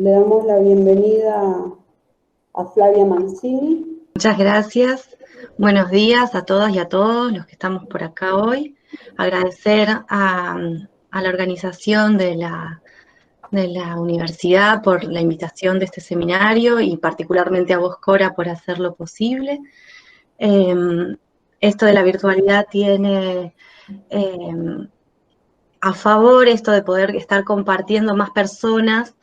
Le damos la bienvenida a Flavia Mancini. Muchas gracias. Buenos días a todas y a todos los que estamos por acá hoy. Agradecer a la organización de la universidad por la invitación de este seminario y particularmente a vos, Cora, por hacerlo posible. Esto de la virtualidad tiene a favor esto de poder estar compartiendo más personas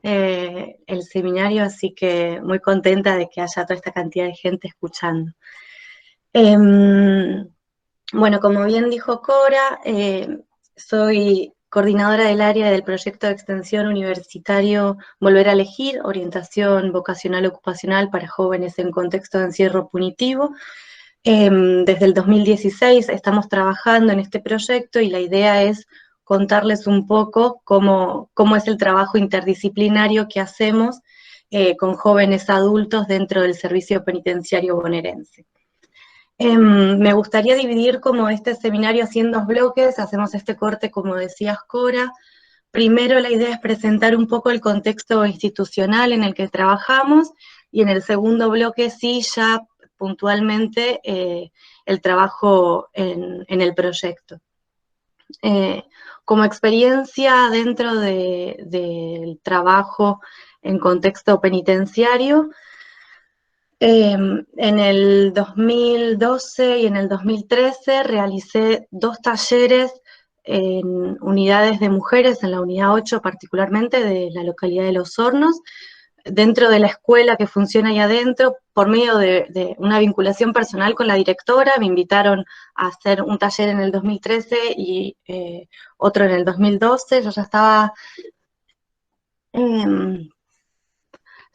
el seminario, así que muy contenta de que haya toda esta cantidad de gente escuchando. Bueno, como bien dijo Cora, soy coordinadora del área del proyecto de extensión universitario Volver a Elegir, orientación vocacional ocupacional para jóvenes en contexto de encierro punitivo. Desde el 2016 estamos trabajando en este proyecto y la idea es contarles un poco cómo es el trabajo interdisciplinario que hacemos con jóvenes adultos dentro del servicio penitenciario bonaerense. Me gustaría dividir como este seminario así en dos bloques, hacemos este corte como decías, Cora. Primero la idea es presentar un poco el contexto institucional en el que trabajamos y en el segundo bloque sí ya puntualmente el trabajo en el proyecto. Como experiencia dentro del trabajo en contexto penitenciario, en el 2012 y en el 2013 realicé 2 talleres en unidades de mujeres, en la unidad 8 particularmente de la localidad de Los Hornos, dentro de la escuela que funciona ahí adentro, por medio de una vinculación personal con la directora. Me invitaron a hacer un taller en el 2013 y otro en el 2012. Yo ya estaba... ya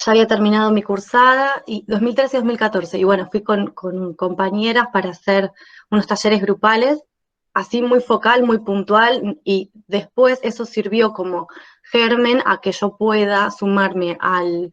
había terminado mi cursada, y 2013 y 2014, y bueno, fui con compañeras para hacer unos talleres grupales, así muy focal, muy puntual, y después eso sirvió como germen a que yo pueda sumarme al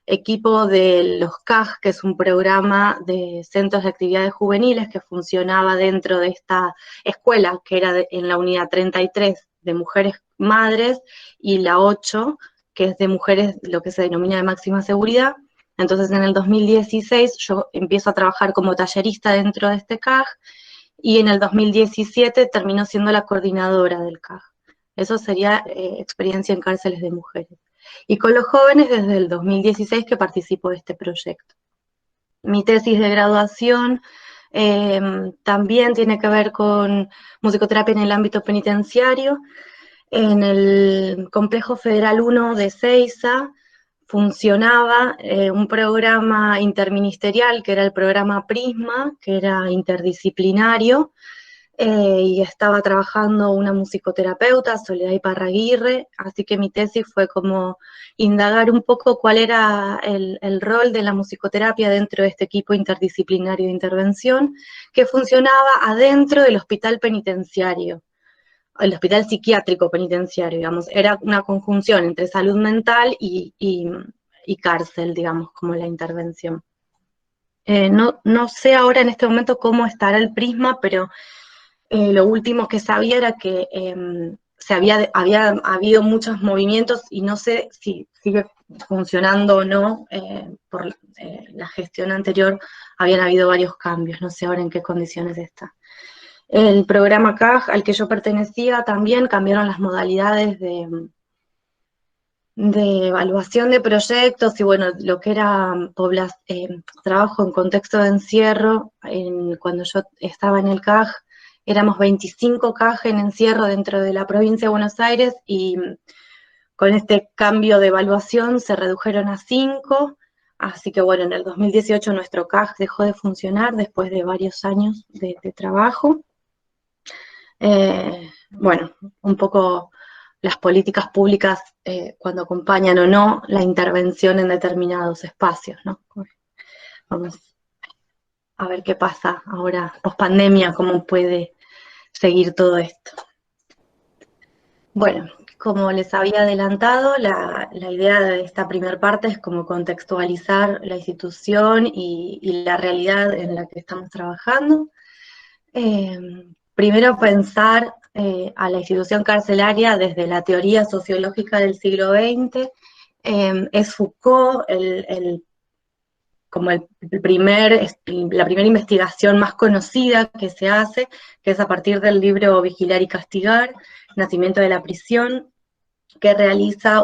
equipo de los CAJ, que es un programa de centros de actividades juveniles que funcionaba dentro de esta escuela, que era en la unidad 33 de mujeres madres y la 8, que es de mujeres, lo que se denomina de máxima seguridad. Entonces en el 2016 yo empiezo a trabajar como tallerista dentro de este CAJ y en el 2017 termino siendo la coordinadora del CAJ. Eso sería experiencia en cárceles de mujeres. Y con los jóvenes desde el 2016 que participo de este proyecto. Mi tesis de graduación también tiene que ver con musicoterapia en el ámbito penitenciario. En el Complejo Federal 1 de Ezeiza funcionaba un programa interministerial que era el programa Prisma, que era interdisciplinario, y estaba trabajando una musicoterapeuta, Soledad Iparraguirre, así que mi tesis fue como indagar un poco cuál era el rol de la musicoterapia dentro de este equipo interdisciplinario de intervención que funcionaba adentro del hospital penitenciario, el hospital psiquiátrico penitenciario, digamos. Era una conjunción entre salud mental y cárcel, digamos, como la intervención. No sé ahora en este momento cómo estará el Prisma, pero lo último que sabía era que había habido muchos movimientos y no sé si sigue funcionando o no. Por la gestión anterior habían habido varios cambios, no sé ahora en qué condiciones está. El programa CAJ al que yo pertenecía también cambiaron las modalidades de evaluación de proyectos y bueno, lo que era trabajo en contexto de encierro. Cuando yo estaba en el CAJ éramos 25 CAJ en encierro dentro de la provincia de Buenos Aires y con este cambio de evaluación se redujeron a 5, así que bueno, en el 2018 nuestro CAJ dejó de funcionar después de varios años de trabajo. Bueno, un poco las políticas públicas cuando acompañan o no la intervención en determinados espacios, ¿no? Vamos a ver qué pasa ahora, post pandemia, cómo puede seguir todo esto. Bueno, como les había adelantado, la idea de esta primera parte es como contextualizar la institución y la realidad en la que estamos trabajando. Primero pensar a la institución carcelaria desde la teoría sociológica del siglo XX, Es Foucault como la primera investigación más conocida que se hace, que es a partir del libro Vigilar y Castigar, Nacimiento de la prisión, que realiza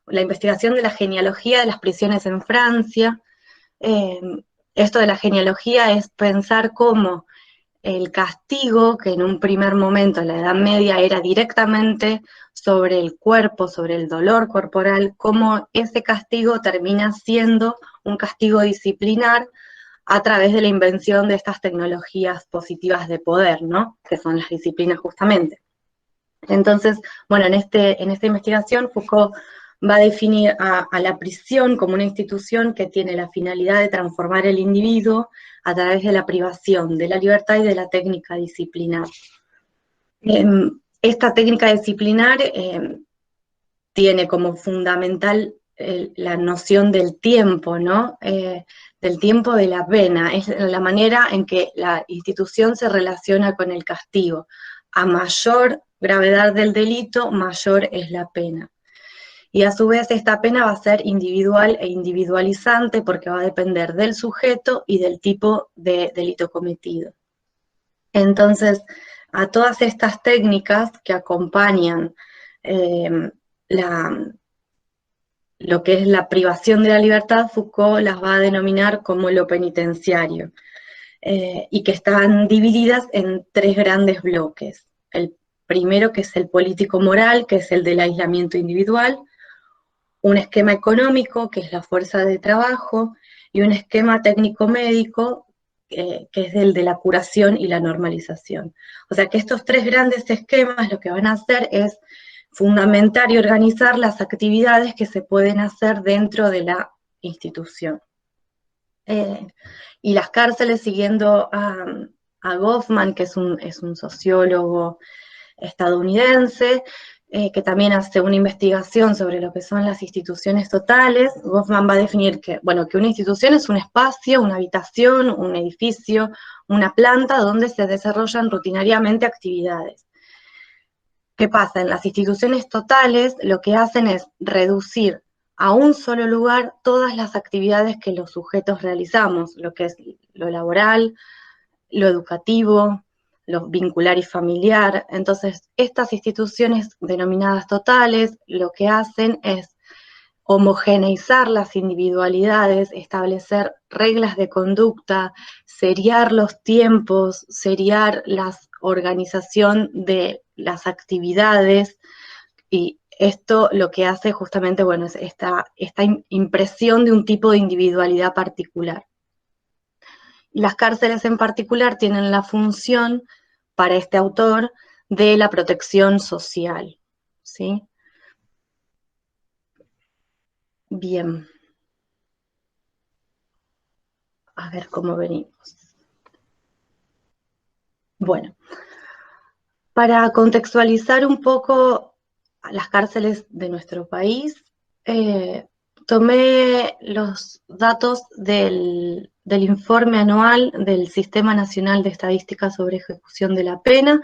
la investigación de la genealogía de las prisiones en Francia. Esto de la genealogía es pensar cómo el castigo, que en un primer momento en la Edad Media era directamente sobre el cuerpo, sobre el dolor corporal, cómo ese castigo termina siendo un castigo disciplinar a través de la invención de estas tecnologías positivas de poder, ¿no? Que son las disciplinas justamente. Entonces, bueno, en esta investigación Foucault va a definir a la prisión como una institución que tiene la finalidad de transformar el individuo a través de la privación de la libertad y de la técnica disciplinar. Esta técnica disciplinar tiene como fundamental la noción del tiempo, ¿no? Del tiempo de la pena, es la manera en que la institución se relaciona con el castigo. A mayor gravedad del delito, mayor es la pena. Y a su vez esta pena va a ser individual e individualizante porque va a depender del sujeto y del tipo de delito cometido. Entonces, a todas estas técnicas que acompañan lo que es la privación de la libertad, Foucault las va a denominar como lo penitenciario, y que están divididas en tres grandes bloques. El primero, que es el político-moral, que es el del aislamiento individual, un esquema económico, que es la fuerza de trabajo, y un esquema técnico-médico, que es el de la curación y la normalización. O sea que estos tres grandes esquemas lo que van a hacer es fundamentar y organizar las actividades que se pueden hacer dentro de la institución. Y las cárceles, siguiendo a Goffman, que es un sociólogo estadounidense, que también hace una investigación sobre lo que son las instituciones totales. Goffman va a definir que una institución es un espacio, una habitación, un edificio, una planta donde se desarrollan rutinariamente actividades. ¿Qué pasa? En las instituciones totales lo que hacen es reducir a un solo lugar todas las actividades que los sujetos realizamos, lo que es lo laboral, lo educativo, lo vincular y familiar. Entonces, estas instituciones denominadas totales lo que hacen es homogeneizar las individualidades, establecer reglas de conducta, seriar los tiempos, seriar la organización de las actividades, y esto lo que hace justamente, es esta impresión de un tipo de individualidad particular. Las cárceles en particular tienen la función, para este autor, de la protección social, ¿sí? Bien. A ver cómo venimos. Bueno, para contextualizar un poco las cárceles de nuestro país, tomé los datos del informe anual del Sistema Nacional de Estadística sobre Ejecución de la Pena.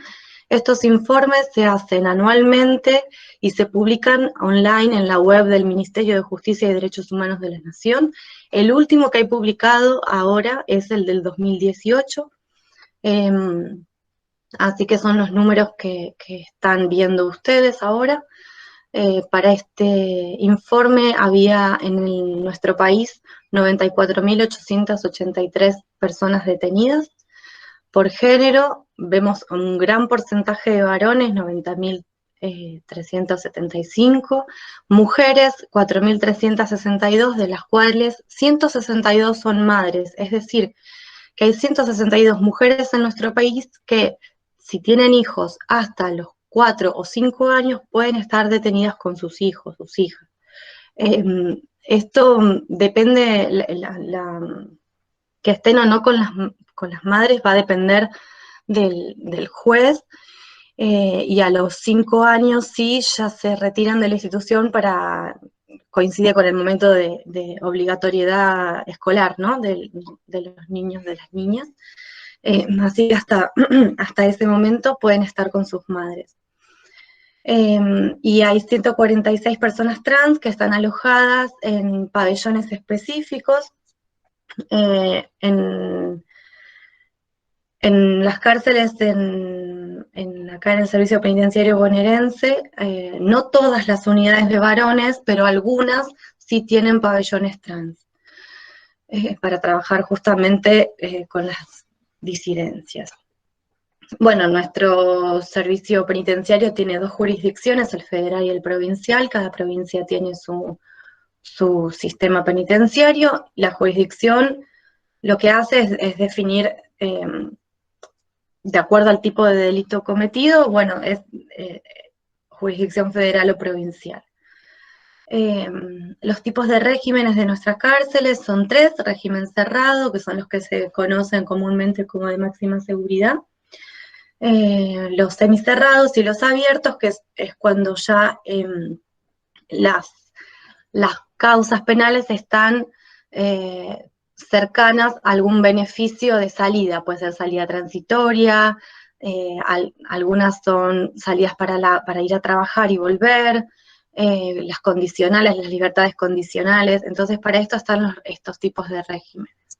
Estos informes se hacen anualmente y se publican online en la web del Ministerio de Justicia y Derechos Humanos de la Nación. El último que hay publicado ahora es el del 2018. Así que son los números que están viendo ustedes ahora. Para este informe había en nuestro país 94.883 personas detenidas. Por género, vemos un gran porcentaje de varones, 90.375, mujeres, 4.362, de las cuales 162 son madres, es decir, que hay 162 mujeres en nuestro país que, si tienen hijos hasta los 4 o 5 años, pueden estar detenidas con sus hijos, sus hijas. Esto depende, que estén o no con las madres va a depender del juez, y a los 5 años sí ya se retiran de la institución coincide con el momento de obligatoriedad escolar, ¿no? De los niños, de las niñas. Así que hasta ese momento pueden estar con sus madres. Y hay 146 personas trans que están alojadas en pabellones específicos. En las cárceles acá en el servicio penitenciario bonaerense, no todas las unidades de varones, pero algunas sí tienen pabellones trans, para trabajar justamente con las disidencias. Bueno, nuestro servicio penitenciario tiene 2 jurisdicciones, el federal y el provincial. Cada provincia tiene su sistema penitenciario. La jurisdicción lo que hace es definir, de acuerdo al tipo de delito cometido, bueno, es jurisdicción federal o provincial. Los tipos de regímenes de nuestras cárceles son 3: régimen cerrado, que son los que se conocen comúnmente como de máxima seguridad; los semicerrados y los abiertos, que es cuando ya las causas penales están cercanas a algún beneficio de salida. Puede ser salida transitoria, algunas son salidas para ir a trabajar y volver, las condicionales, las libertades condicionales. Entonces, para esto están estos tipos de regímenes.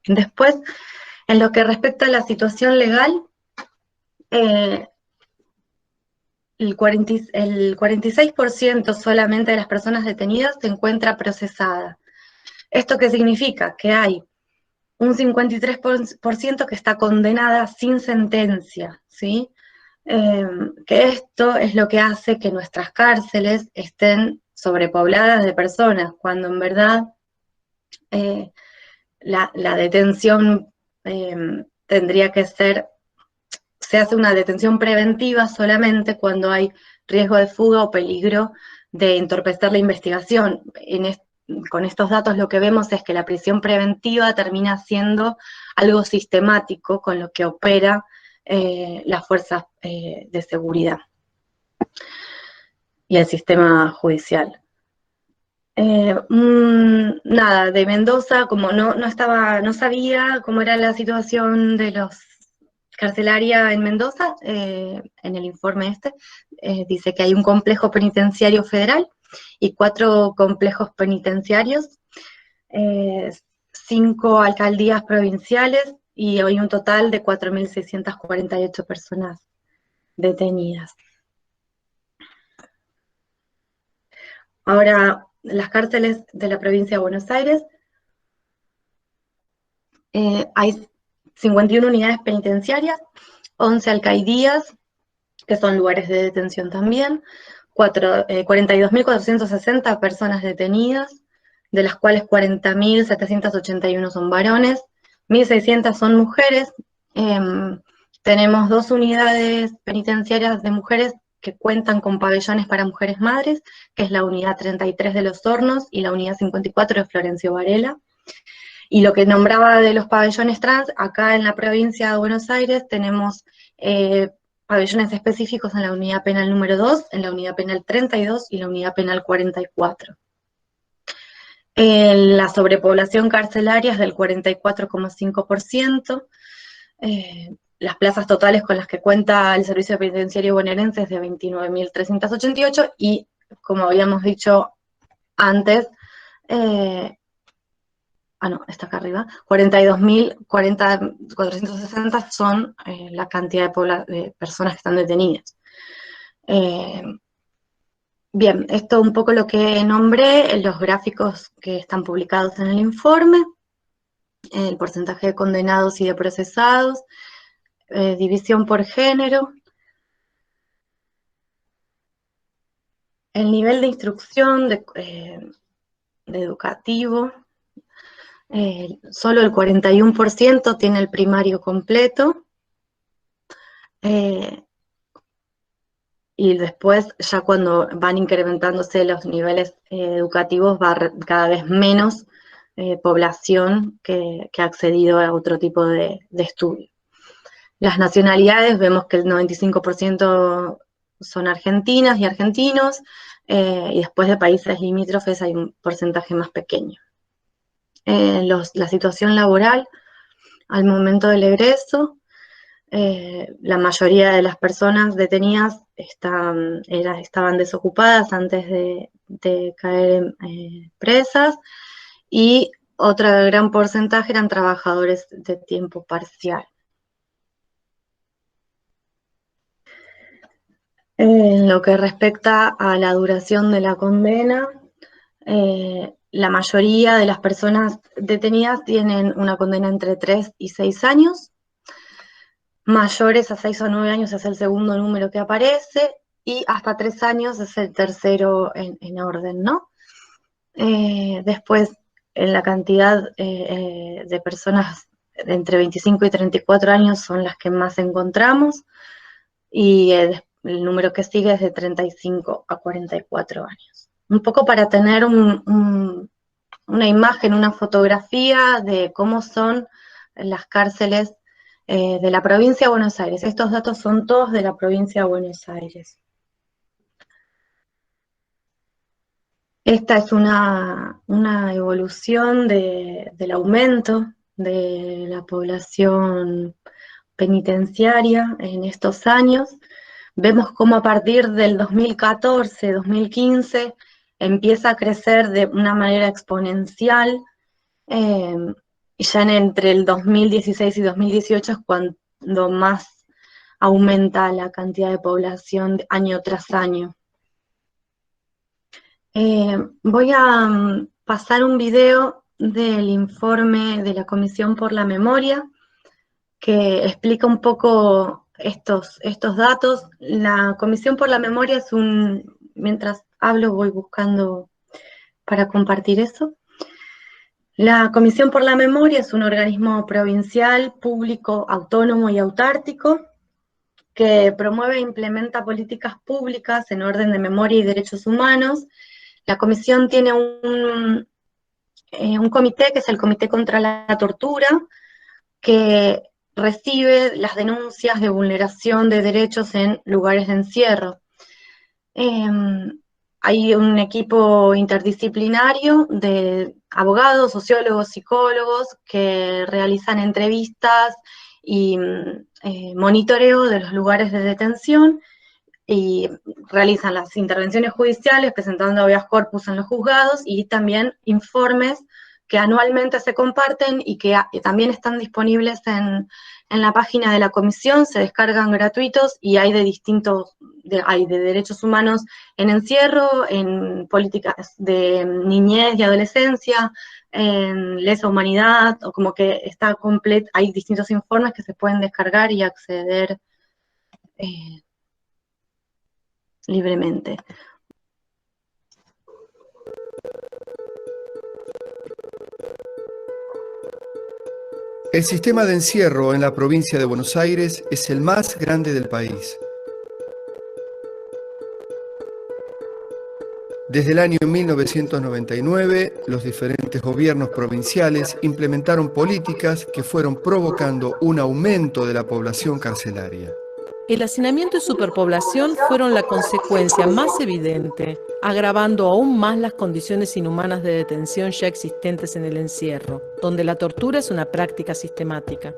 Después, en lo que respecta a la situación legal, el 46% solamente de las personas detenidas se encuentra procesada. ¿Esto qué significa? Que hay un 53% que está condenada sin sentencia, ¿sí? Que esto es lo que hace que nuestras cárceles estén sobrepobladas de personas, cuando en verdad la detención tendría que ser, se hace una detención preventiva solamente cuando hay riesgo de fuga o peligro de entorpecer la investigación. Con estos datos lo que vemos es que la prisión preventiva termina siendo algo sistemático con lo que opera las fuerzas de seguridad y el sistema judicial. Nada, de Mendoza, como no sabía cómo era la situación de los carcelaria en Mendoza, en el informe dice que hay un complejo penitenciario federal y 4 complejos penitenciarios, 5 alcaldías provinciales, y hoy un total de 4.648 personas detenidas. Ahora, las cárceles de la provincia de Buenos Aires, hay 51 unidades penitenciarias, 11 alcaldías, que son lugares de detención también, 42.460 personas detenidas, de las cuales 40.781 son varones, 1.600 son mujeres. Tenemos 2 unidades penitenciarias de mujeres que cuentan con pabellones para mujeres madres, que es la unidad 33 de Los Hornos y la unidad 54 de Florencio Varela. Y lo que nombraba de los pabellones trans, acá en la provincia de Buenos Aires tenemos pabellones específicos en la unidad penal número 2, en la unidad penal 32 y la unidad penal 44. La sobrepoblación carcelaria es del 44,5%. Las plazas totales con las que cuenta el servicio penitenciario bonaerense es de 29.388 y, como habíamos dicho antes, está acá arriba, 42.460 son la cantidad de personas que están detenidas. Bien, esto es un poco lo que nombré, los gráficos que están publicados en el informe, el porcentaje de condenados y de procesados, división por género, el nivel de instrucción de educativo. Solo el 41% tiene el primario completo, y después, ya cuando van incrementándose los niveles educativos, va cada vez menos población que ha accedido a otro tipo de estudio. Las nacionalidades, vemos que el 95% son argentinas y argentinos, y después de países limítrofes hay un porcentaje más pequeño. La situación laboral al momento del egreso, la mayoría de las personas detenidas estaban desocupadas antes de caer presas, y otro gran porcentaje eran trabajadores de tiempo parcial. En lo que respecta a la duración de la condena, la mayoría de las personas detenidas tienen una condena entre 3 y 6 años. Mayores a 6 o 9 años es el segundo número que aparece, y hasta 3 años es el tercero en orden, ¿no? Después, en la cantidad de personas de entre 25 y 34 años son las que más encontramos, y el número que sigue es de 35 a 44 años. Un poco para tener una imagen, una fotografía de cómo son las cárceles de la provincia de Buenos Aires. Estos datos son todos de la provincia de Buenos Aires. Esta es una evolución del aumento de la población penitenciaria en estos años. Vemos cómo a partir del 2014, 2015, empieza a crecer de una manera exponencial, y ya entre el 2016 y 2018 es cuando más aumenta la cantidad de población año tras año. Voy a pasar un video del informe de la Comisión por la Memoria, que explica un poco estos datos. La Comisión por la Memoria es mientras hablo voy buscando para compartir eso. La Comisión por la Memoria es un organismo provincial, público, autónomo y autárquico que promueve e implementa políticas públicas en orden de memoria y derechos humanos. La Comisión tiene un comité, que es el Comité contra la Tortura, que recibe las denuncias de vulneración de derechos en lugares de encierro. Hay un equipo interdisciplinario de abogados, sociólogos, psicólogos que realizan entrevistas y monitoreo de los lugares de detención, y realizan las intervenciones judiciales presentando habeas corpus en los juzgados, y también informes que anualmente se comparten y que también están disponibles en la página de la comisión, se descargan gratuitos, y hay hay de derechos humanos en encierro, en políticas de niñez y adolescencia, en lesa humanidad, o como que está completo, hay distintos informes que se pueden descargar y acceder libremente. El sistema de encierro en la provincia de Buenos Aires es el más grande del país. Desde el año 1999, los diferentes gobiernos provinciales implementaron políticas que fueron provocando un aumento de la población carcelaria. El hacinamiento y superpoblación fueron la consecuencia más evidente, agravando aún más las condiciones inhumanas de detención ya existentes en el encierro, donde la tortura es una práctica sistemática.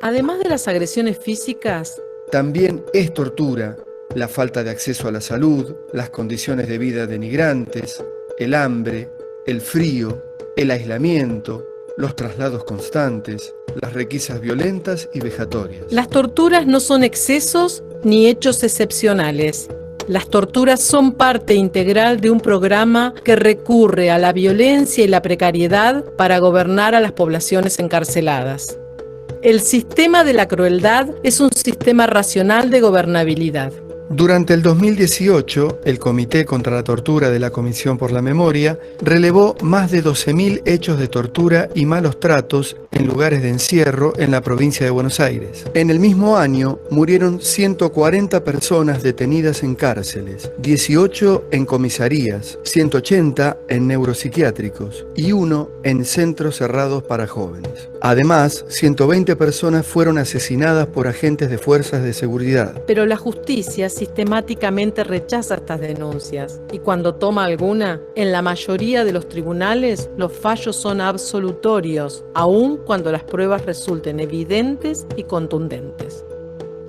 Además de las agresiones físicas, también es tortura la falta de acceso a la salud, las condiciones de vida denigrantes, el hambre, el frío, el aislamiento, los traslados constantes, las requisas violentas y vejatorias. Las torturas no son excesos ni hechos excepcionales. Las torturas son parte integral de un programa que recurre a la violencia y la precariedad para gobernar a las poblaciones encarceladas. El sistema de la crueldad es un sistema racional de gobernabilidad. Durante el 2018, el Comité contra la Tortura de la Comisión por la Memoria relevó más de 12.000 hechos de tortura y malos tratos en lugares de encierro en la provincia de Buenos Aires. En el mismo año murieron 140 personas detenidas en cárceles, 18 en comisarías, 180 en neuropsiquiátricos y 1 en centros cerrados para jóvenes. Además, 120 personas fueron asesinadas por agentes de fuerzas de seguridad. Pero la justicia sistemáticamente rechaza estas denuncias y cuando toma alguna, en la mayoría de los tribunales los fallos son absolutorios, aun cuando las pruebas resulten evidentes y contundentes.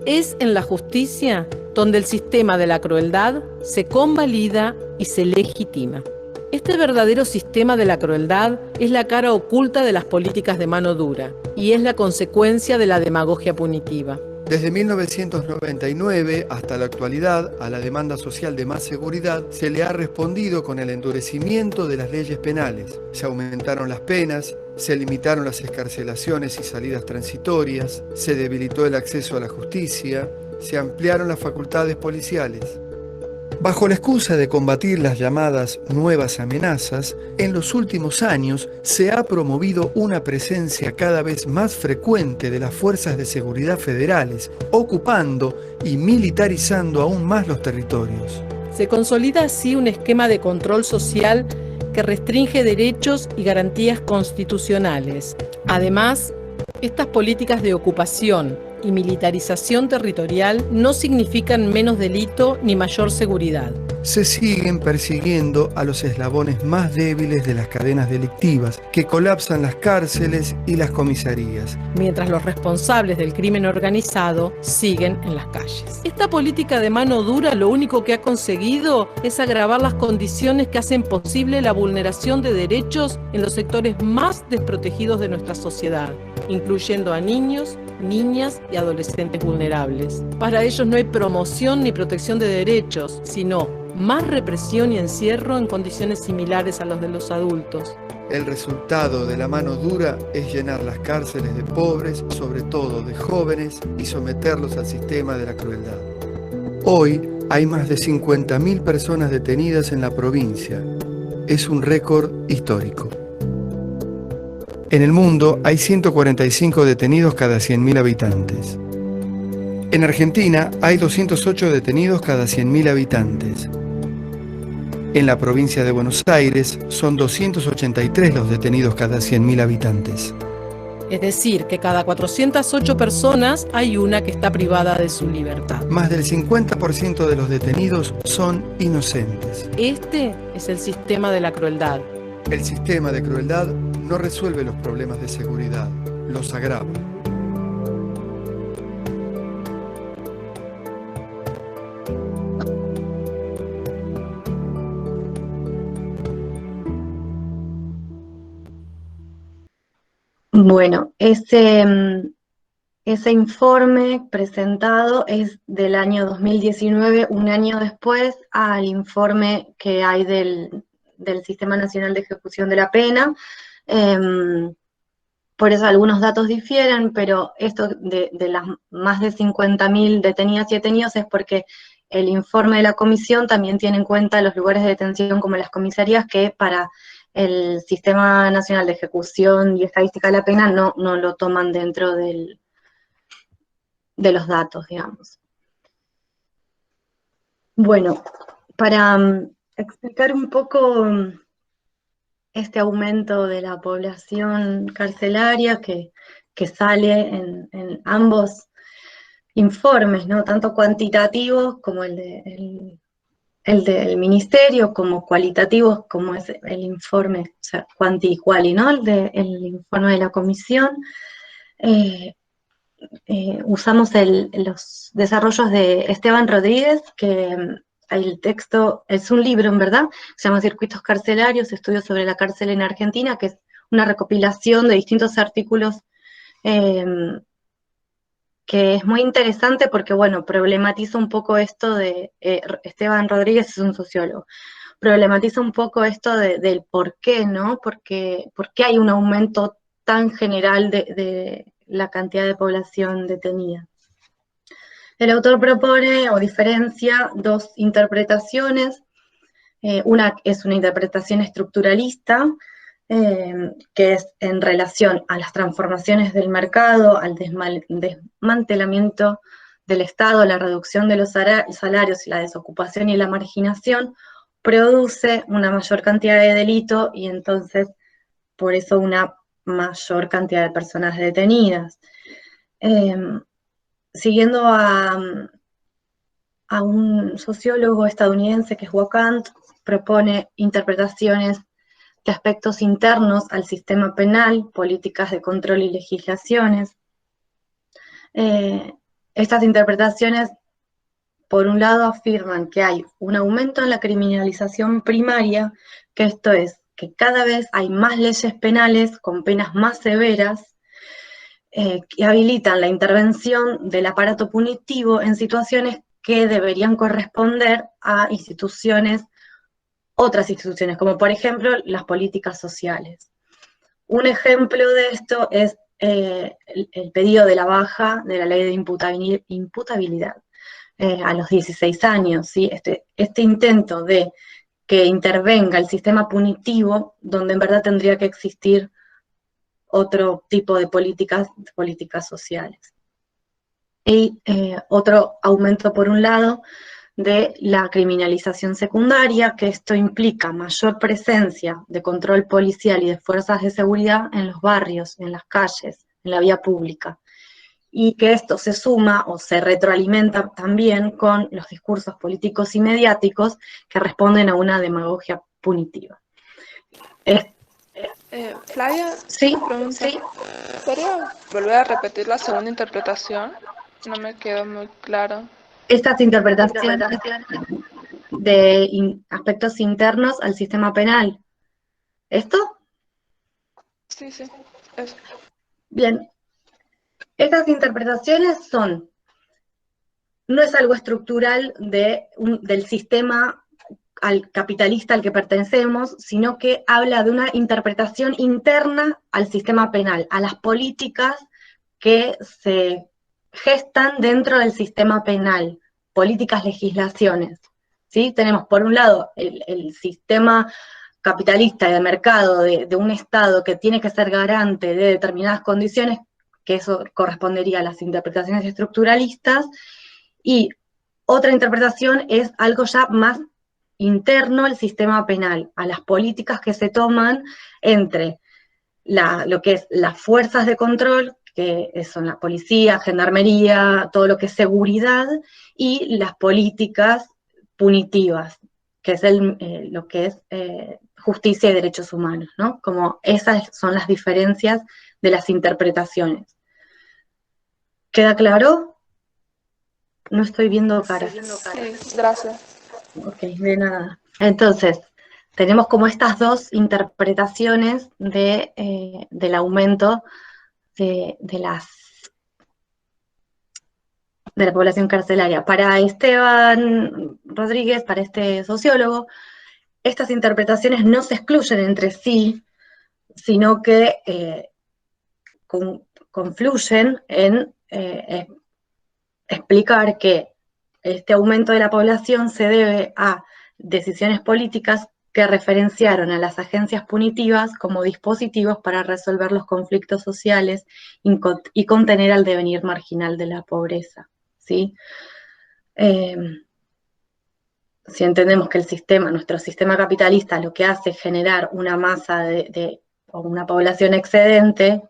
Es en la justicia donde el sistema de la crueldad se convalida y se legitima. Este verdadero sistema de la crueldad es la cara oculta de las políticas de mano dura y es la consecuencia de la demagogia punitiva. Desde 1999 hasta la actualidad, a la demanda social de más seguridad se le ha respondido con el endurecimiento de las leyes penales. Se aumentaron las penas, se limitaron las excarcelaciones y salidas transitorias, se debilitó el acceso a la justicia, se ampliaron las facultades policiales. Bajo la excusa de combatir las llamadas nuevas amenazas, en los últimos años se ha promovido una presencia cada vez más frecuente de las fuerzas de seguridad federales, ocupando y militarizando aún más los territorios. Se consolida así un esquema de control social que restringe derechos y garantías constitucionales. Además, estas políticas de ocupación y militarización territorial no significan menos delito ni mayor seguridad. Se siguen persiguiendo a los eslabones más débiles de las cadenas delictivas, que colapsan las cárceles y las comisarías, mientras los responsables del crimen organizado siguen en las calles. Esta política de mano dura lo único que ha conseguido es agravar las condiciones que hacen posible la vulneración de derechos en los sectores más desprotegidos de nuestra sociedad, incluyendo a niños, niñas y adolescentes vulnerables. Para ellos no hay promoción ni protección de derechos, sino más represión y encierro en condiciones similares a los de los adultos. El resultado de la mano dura es llenar las cárceles de pobres, sobre todo de jóvenes, y someterlos al sistema de la crueldad. Hoy hay más de 50.000 personas detenidas en la provincia. Es un récord histórico. En el mundo hay 145 detenidos cada 100.000 habitantes. En Argentina hay 208 detenidos cada 100.000 habitantes. En la provincia de Buenos Aires son 283 los detenidos cada 100.000 habitantes. Es decir, que cada 408 personas hay una que está privada de su libertad. Más del 50% de los detenidos son inocentes. Este es el sistema de la crueldad. El sistema de crueldad no resuelve los problemas de seguridad, los agrava. Bueno, ese informe presentado es del año 2019, un año después al informe que hay del Sistema Nacional de Ejecución de la Pena. Por eso algunos datos difieren, pero esto de las más de 50.000 detenidas y detenidos es porque el informe de la comisión también tiene en cuenta los lugares de detención como las comisarías, que para el Sistema Nacional de Ejecución y Estadística de la Pena no lo toman dentro de los datos, digamos. Bueno, para explicar un poco este aumento de la población carcelaria que sale en ambos informes, ¿no? Tanto cuantitativos como el del ministerio, como cualitativos, como es el informe, o sea, cuanti y quali, ¿no? El informe de la comisión. Usamos los desarrollos de Esteban Rodríguez, que el texto es un libro, en verdad, se llama Circuitos Carcelarios, Estudios sobre la Cárcel en Argentina, que es una recopilación de distintos artículos que es muy interesante porque, bueno, problematiza un poco esto de, Esteban Rodríguez es un sociólogo, problematiza un poco esto del por qué, ¿no? ¿Por qué hay un aumento tan general de la cantidad de población detenida? El autor propone o diferencia dos interpretaciones. Una es una interpretación estructuralista, que es en relación a las transformaciones del mercado, al desmantelamiento del Estado, la reducción de los salarios y la desocupación y la marginación, produce una mayor cantidad de delito y entonces por eso una mayor cantidad de personas detenidas. Siguiendo a un sociólogo estadounidense que es Kant, propone interpretaciones de aspectos internos al sistema penal, políticas de control y legislaciones. Estas interpretaciones, por un lado, afirman que hay un aumento en la criminalización primaria, que esto es, que cada vez hay más leyes penales con penas más severas que habilitan la intervención del aparato punitivo en situaciones que deberían corresponder a otras instituciones, como por ejemplo las políticas sociales. Un ejemplo de esto es el pedido de la baja de la ley de imputabilidad a los 16 años, ¿sí? Este intento de que intervenga el sistema punitivo, donde en verdad tendría que existir otro tipo de políticas sociales. Y otro aumento, por un lado, de la criminalización secundaria, que esto implica mayor presencia de control policial y de fuerzas de seguridad en los barrios, en las calles, en la vía pública. Y que esto se suma o se retroalimenta también con los discursos políticos y mediáticos que responden a una demagogia punitiva. Flavia, Sí, pregunta. sí. ¿Podría volver a repetir la segunda interpretación? No me quedó muy claro. Estas interpretaciones de aspectos internos al sistema penal. ¿Esto? Sí, eso. Bien. Estas interpretaciones no es algo estructural del sistema capitalista al que pertenecemos, sino que habla de una interpretación interna al sistema penal, a las políticas que se gestan dentro del sistema penal, políticas, legislaciones. ¿Sí? Tenemos, por un lado, el sistema capitalista y de mercado de un Estado que tiene que ser garante de determinadas condiciones, que eso correspondería a las interpretaciones estructuralistas, y otra interpretación es algo ya más interno al sistema penal, a las políticas que se toman entre lo que es las fuerzas de control, que son la policía, gendarmería, todo lo que es seguridad, y las políticas punitivas, que es lo que es justicia y derechos humanos, ¿no? Como esas son las diferencias de las interpretaciones. ¿Queda claro? No estoy viendo caras. Sí, gracias. Ok, de nada. Entonces, tenemos como estas dos interpretaciones del aumento de la población carcelaria. Para Esteban Rodríguez, para este sociólogo, estas interpretaciones no se excluyen entre sí, sino que confluyen en explicar que este aumento de la población se debe a decisiones políticas que referenciaron a las agencias punitivas como dispositivos para resolver los conflictos sociales y contener al devenir marginal de la pobreza, ¿sí? Si entendemos que nuestro sistema capitalista lo que hace es generar una masa o una población excedente,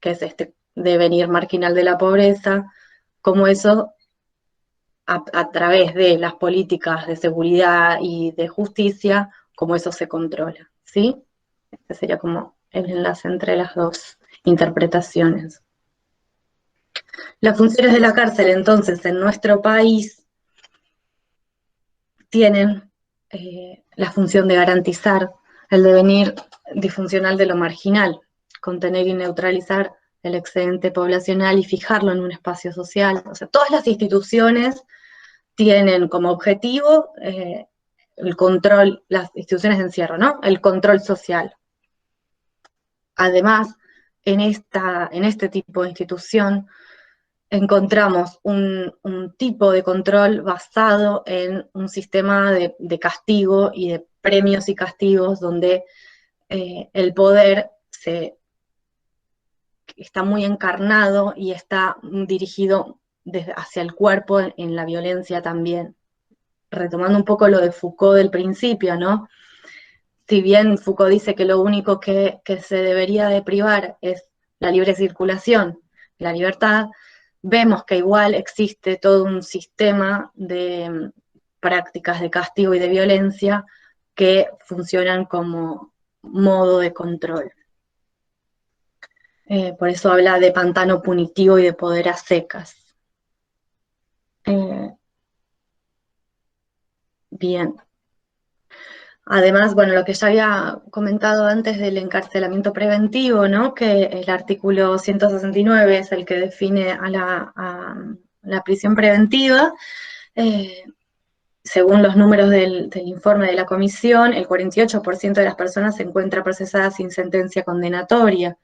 que es este devenir marginal de la pobreza, como eso a través de las políticas de seguridad y de justicia, como eso se controla, ¿sí? Este sería como el enlace entre las dos interpretaciones. Las funciones de la cárcel, entonces, en nuestro país tienen la función de garantizar el devenir disfuncional de lo marginal, contener y neutralizar el excedente poblacional y fijarlo en un espacio social. O sea, todas las instituciones tienen como objetivo el control, las instituciones de encierro, ¿no? El control social. Además, en este tipo de institución encontramos un tipo de control basado en un sistema de castigo y de premios y castigos donde el poder está muy encarnado y está dirigido hacia el cuerpo en la violencia también. Retomando un poco lo de Foucault del principio, ¿no? si bien Foucault dice que lo único que se debería de privar es la libre circulación, la libertad, vemos que igual existe todo un sistema de prácticas de castigo y de violencia que funcionan como modo de control. Por eso habla de pantano punitivo y de poder a secas. Bien. Además, bueno, lo que ya había comentado antes del encarcelamiento preventivo, ¿no? Que el artículo 169 es el que define a la prisión preventiva. Según los números del informe de la comisión, el 48% de las personas se encuentra procesadas sin sentencia condenatoria.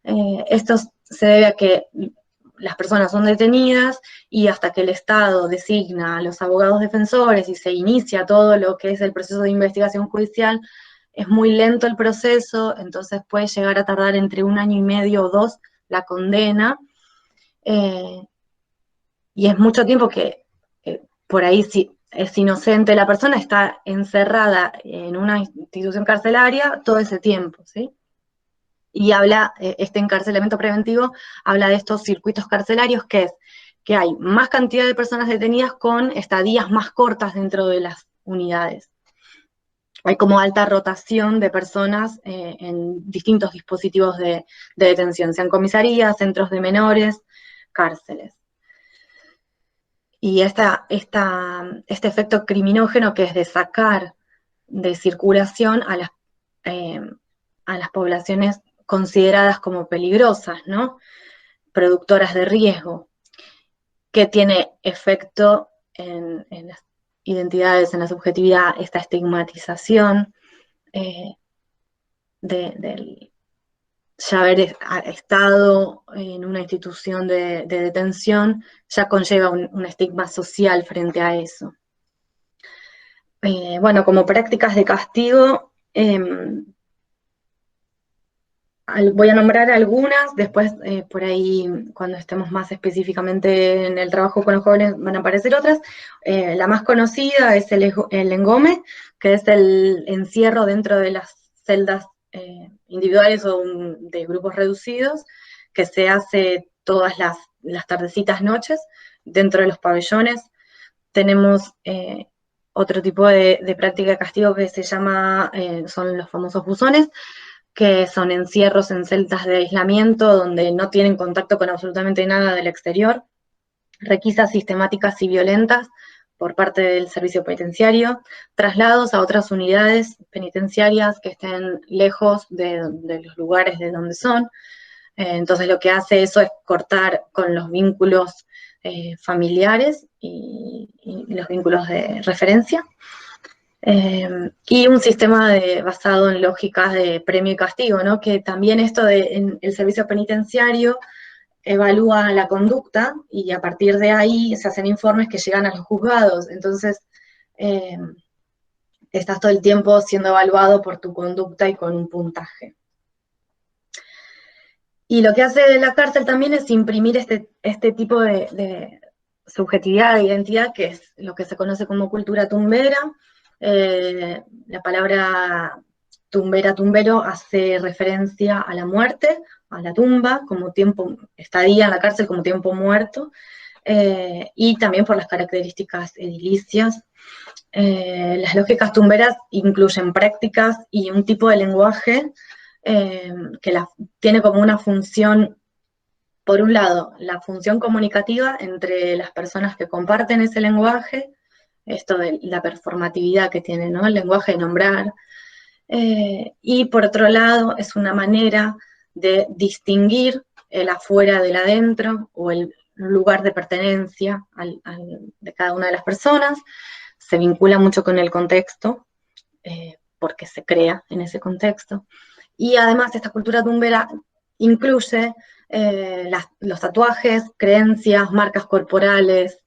Esto se debe a que las personas son detenidas y hasta que el Estado designa a los abogados defensores y se inicia todo lo que es el proceso de investigación judicial, es muy lento el proceso, entonces puede llegar a tardar entre 1 año y medio o 2 la condena, y es mucho tiempo que por ahí si es inocente la persona, está encerrada en una institución carcelaria todo ese tiempo, ¿sí? Y habla, este encarcelamiento preventivo, habla de estos circuitos carcelarios, que es que hay más cantidad de personas detenidas con estadías más cortas dentro de las unidades. Hay como alta rotación de personas en distintos dispositivos de detención, sean comisarías, centros de menores, cárceles. Y este efecto criminógeno, que es de sacar de circulación a las poblaciones consideradas como peligrosas, ¿no? Productoras de riesgo, que tiene efecto en las identidades, en la subjetividad, esta estigmatización del ya haber estado en una institución de detención, ya conlleva un estigma social frente a eso. Bueno, como prácticas de castigo, voy a nombrar algunas, después por ahí cuando estemos más específicamente en el trabajo con los jóvenes van a aparecer otras. La más conocida es el engome, que es el encierro dentro de las celdas individuales o de grupos reducidos, que se hace todas las tardecitas noches dentro de los pabellones. Tenemos otro tipo de práctica de castigo que se llama, son los famosos buzones, que son encierros en celdas de aislamiento donde no tienen contacto con absolutamente nada del exterior, requisas sistemáticas y violentas por parte del servicio penitenciario, traslados a otras unidades penitenciarias que estén lejos de los lugares de donde son. Entonces lo que hace eso es cortar con los vínculos familiares y los vínculos de referencia. Y un sistema basado en lógicas de premio y castigo, ¿no? Que también esto en el servicio penitenciario evalúa la conducta y a partir de ahí se hacen informes que llegan a los juzgados. Entonces, estás todo el tiempo siendo evaluado por tu conducta y con un puntaje. Y lo que hace la cárcel también es imprimir este tipo de subjetividad, de identidad, que es lo que se conoce como cultura tumbera. La palabra tumbera, tumbero, hace referencia a la muerte, a la tumba, como tiempo, estadía en la cárcel como tiempo muerto, y también por las características edilicias. Las lógicas tumberas incluyen prácticas y un tipo de lenguaje que tiene como una función, por un lado, la función comunicativa entre las personas que comparten ese lenguaje, esto de la performatividad que tiene, ¿no? El lenguaje de nombrar, y por otro lado es una manera de distinguir el afuera del adentro o el lugar de pertenencia de cada una de las personas. Se vincula mucho con el contexto, porque se crea en ese contexto. Y además esta cultura tumbera incluye los tatuajes, creencias, marcas corporales,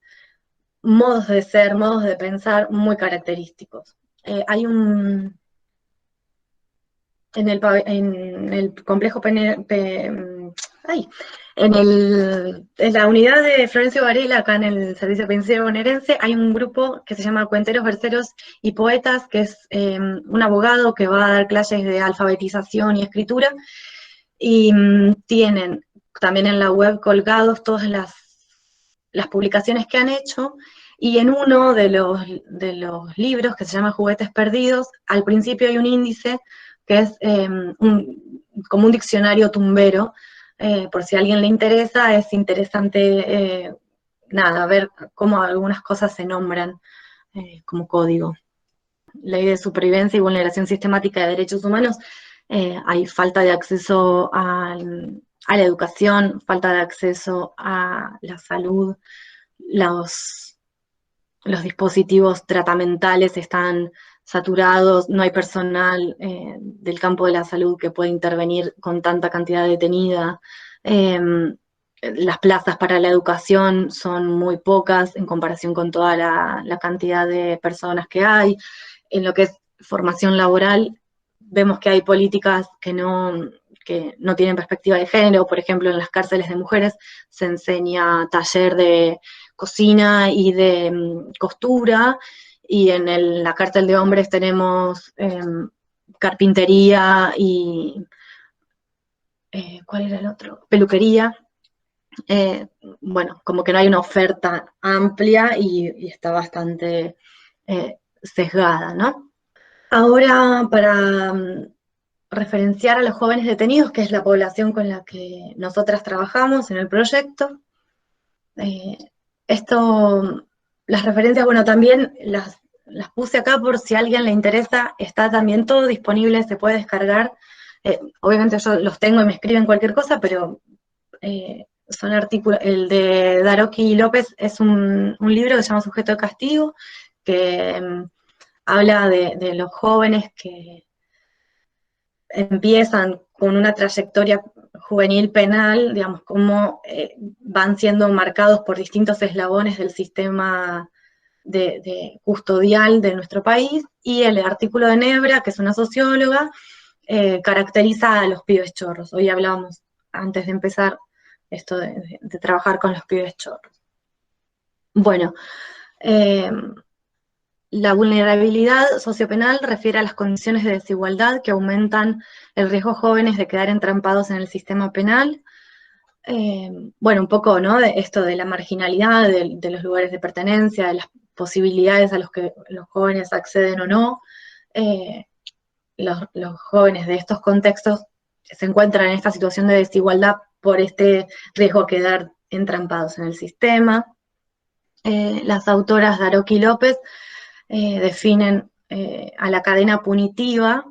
modos de ser, modos de pensar muy característicos. Hay en el complejo En la unidad de Florencio Varela, acá en el Servicio Penitenciario Bonaerense, hay un grupo que se llama Cuenteros, Verseros y Poetas, que es un abogado que va a dar clases de alfabetización y escritura, y tienen también en la web colgados todas las publicaciones que han hecho, y en uno de los libros, que se llama Juguetes Perdidos, al principio hay un índice que es como un diccionario tumbero. Por si a alguien le interesa, es interesante ver cómo algunas cosas se nombran como código. Ley de supervivencia y vulneración sistemática de derechos humanos. Hay falta de acceso a la educación, falta de acceso a la salud, los dispositivos tratamentales están saturados, no hay personal del campo de la salud que pueda intervenir con tanta cantidad detenida. Las plazas para la educación son muy pocas en comparación con toda la cantidad de personas que hay. En lo que es formación laboral, vemos que hay políticas que no tienen perspectiva de género. Por ejemplo, en las cárceles de mujeres se enseña taller de cocina y de costura, y en la cárcel de hombres tenemos carpintería y ¿cuál era el otro? Peluquería. Bueno, como que no hay una oferta amplia y está bastante sesgada, ¿no? Ahora, para referenciar a los jóvenes detenidos, que es la población con la que nosotras trabajamos en el proyecto, las referencias, bueno, también las puse acá por si a alguien le interesa, está también todo disponible, se puede descargar. Obviamente yo los tengo y me escriben cualquier cosa, pero son artículos. El de Daroki López es un libro que se llama Sujeto de Castigo, que habla de los jóvenes que empiezan con una trayectoria juvenil penal, digamos, cómo van siendo marcados por distintos eslabones del sistema de custodial de nuestro país, y el artículo de Nebra, que es una socióloga, caracteriza a los pibes chorros. Hoy hablábamos, antes de empezar, esto de trabajar con los pibes chorros. Bueno, la vulnerabilidad sociopenal refiere a las condiciones de desigualdad que aumentan el riesgo jóvenes de quedar entrampados en el sistema penal. Bueno, un poco, ¿no?, de esto de la marginalidad, de los lugares de pertenencia, de las posibilidades a los que los jóvenes acceden o no. Los jóvenes de estos contextos se encuentran en esta situación de desigualdad por este riesgo a quedar entrampados en el sistema. Las autoras Daroki y López definen a la cadena punitiva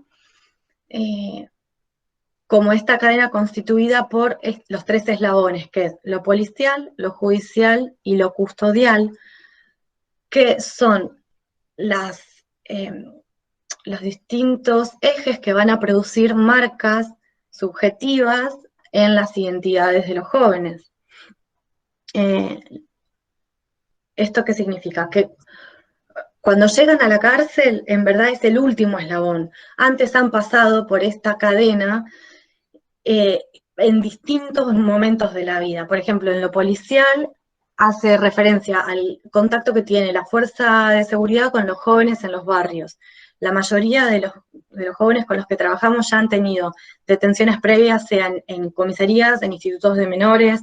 como esta cadena constituida por los tres eslabones, que es lo policial, lo judicial y lo custodial, que son los distintos ejes que van a producir marcas subjetivas en las identidades de los jóvenes. ¿Esto qué significa? Que cuando llegan a la cárcel, en verdad es el último eslabón. Antes han pasado por esta cadena en distintos momentos de la vida. Por ejemplo, en lo policial hace referencia al contacto que tiene la fuerza de seguridad con los jóvenes en los barrios. La mayoría de los jóvenes con los que trabajamos ya han tenido detenciones previas, sean en comisarías, en institutos de menores,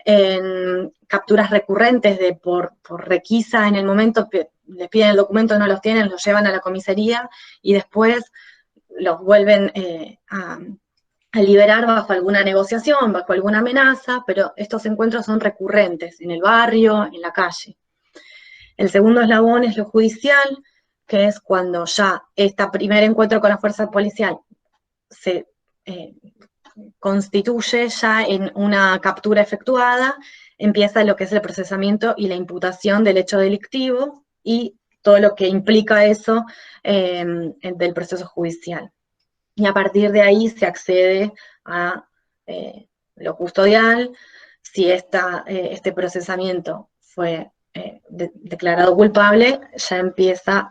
en capturas recurrentes por requisa en el momento que les piden el documento, no los tienen, los llevan a la comisaría y después los vuelven a liberar bajo alguna negociación, bajo alguna amenaza, pero estos encuentros son recurrentes en el barrio, en la calle. El segundo eslabón es lo judicial, que es cuando ya este primer encuentro con la fuerza policial se constituye ya en una captura efectuada, empieza lo que es el procesamiento y la imputación del hecho delictivo y todo lo que implica eso del proceso judicial. Y a partir de ahí se accede a lo custodial. Si este procesamiento fue declarado culpable, ya empieza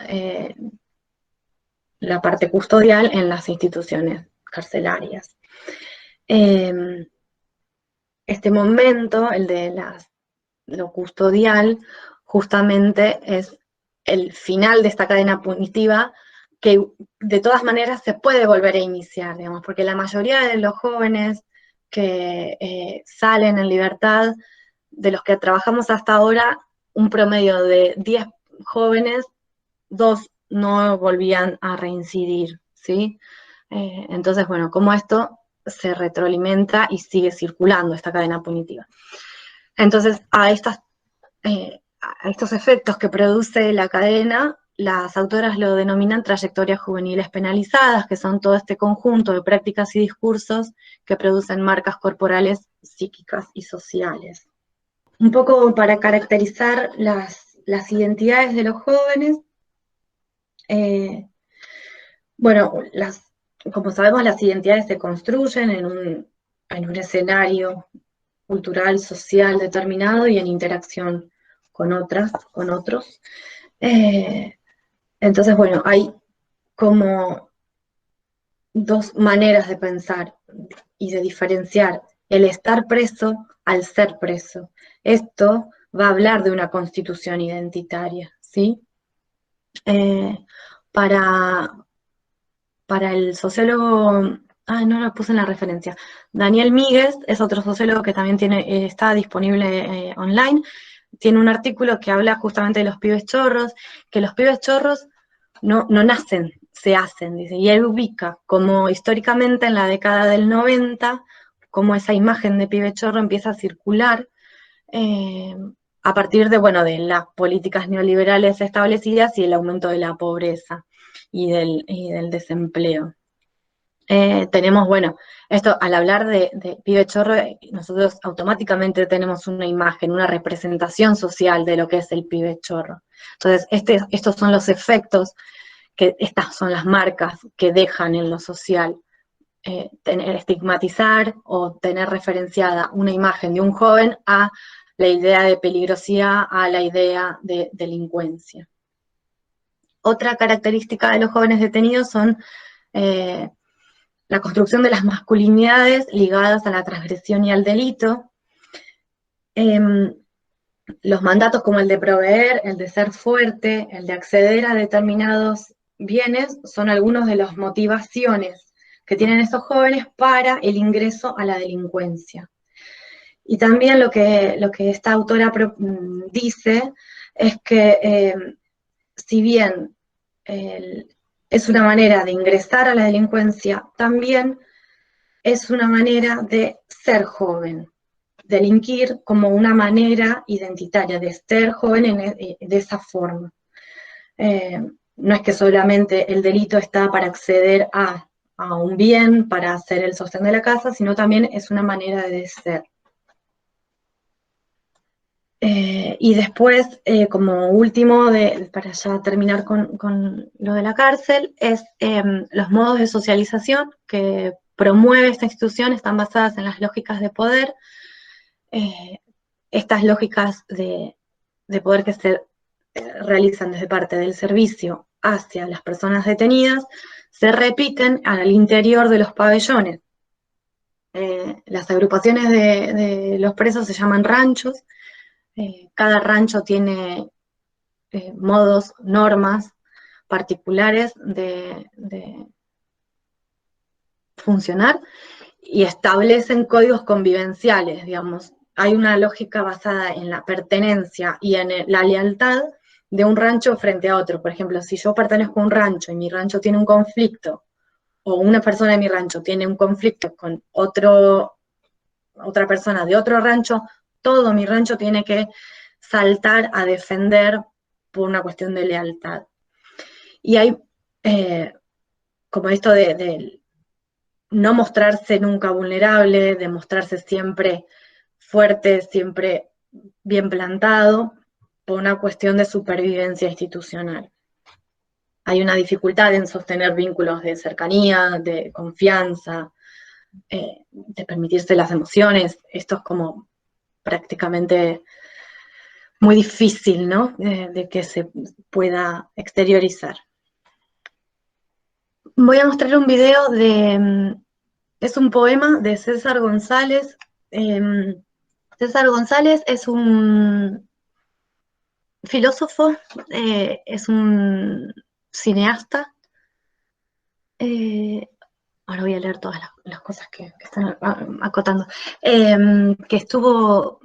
la parte custodial en las instituciones carcelarias. este momento, el de lo custodial, justamente es el final de esta cadena punitiva que de todas maneras se puede volver a iniciar, digamos, porque la mayoría de los jóvenes que salen en libertad, de los que trabajamos hasta ahora, un promedio de 10 jóvenes, 2 no volvían a reincidir, ¿sí? Entonces, bueno, como esto se retroalimenta y sigue circulando esta cadena punitiva. Entonces, a estos efectos que produce la cadena, las autoras lo denominan trayectorias juveniles penalizadas, que son todo este conjunto de prácticas y discursos que producen marcas corporales, psíquicas y sociales. Un poco para caracterizar las identidades de los jóvenes, bueno, como sabemos, las identidades se construyen en un escenario cultural, social determinado y en interacción con otros. Entonces, bueno, hay como dos maneras de pensar y de diferenciar el estar preso al ser preso. Esto va a hablar de una constitución identitaria, ¿sí? Para el sociólogo, no lo puse en la referencia, Daniel Míguez es otro sociólogo que también está disponible online, tiene un artículo que habla justamente de los pibes chorros, que los pibes chorros no nacen, se hacen, dice, y él ubica como históricamente en la década del 90, como esa imagen de pibe chorro empieza a circular a partir de las políticas neoliberales establecidas y el aumento de la pobreza y del desempleo. Tenemos, esto al hablar de pibe chorro, nosotros automáticamente tenemos una imagen, una representación social de lo que es el pibe chorro. Entonces, estos son los efectos, estas son las marcas que dejan en lo social. Estigmatizar o tener referenciada una imagen de un joven a la idea de peligrosidad, a la idea de delincuencia. Otra característica de los jóvenes detenidos son la construcción de las masculinidades ligadas a la transgresión y al delito. Los mandatos como el de proveer, el de ser fuerte, el de acceder a determinados bienes, son algunos de las motivaciones que tienen esos jóvenes para el ingreso a la delincuencia. Y también lo que esta autora dice es que si bien es una manera de ingresar a la delincuencia, también es una manera de ser joven, delinquir como una manera identitaria de ser joven de esa forma. No es que solamente el delito está para acceder a un bien, para hacer el sostén de la casa, sino también es una manera de ser. Y después, como último, para ya terminar con lo de la cárcel, es los modos de socialización que promueve esta institución están basadas en las lógicas de poder. Estas lógicas de poder que se realizan desde parte del servicio hacia las personas detenidas se repiten al interior de los pabellones. Las agrupaciones de los presos se llaman ranchos. Cada rancho tiene modos, normas particulares de funcionar y establecen códigos convivenciales, digamos. Hay una lógica basada en la pertenencia y en la lealtad de un rancho frente a otro. Por ejemplo, si yo pertenezco a un rancho y mi rancho tiene un conflicto, o una persona de mi rancho tiene un conflicto con otra persona de otro rancho, todo mi rancho tiene que saltar a defender por una cuestión de lealtad. Y hay como esto de no mostrarse nunca vulnerable, de mostrarse siempre fuerte, siempre bien plantado, por una cuestión de supervivencia institucional. Hay una dificultad en sostener vínculos de cercanía, de confianza, de permitirse las emociones. Esto es como prácticamente muy difícil, ¿no? De que se pueda exteriorizar. Voy a mostrar un video es un poema de César González, César González es un filósofo, es un cineasta. Ahora voy a leer todas las cosas que están acotando. Que estuvo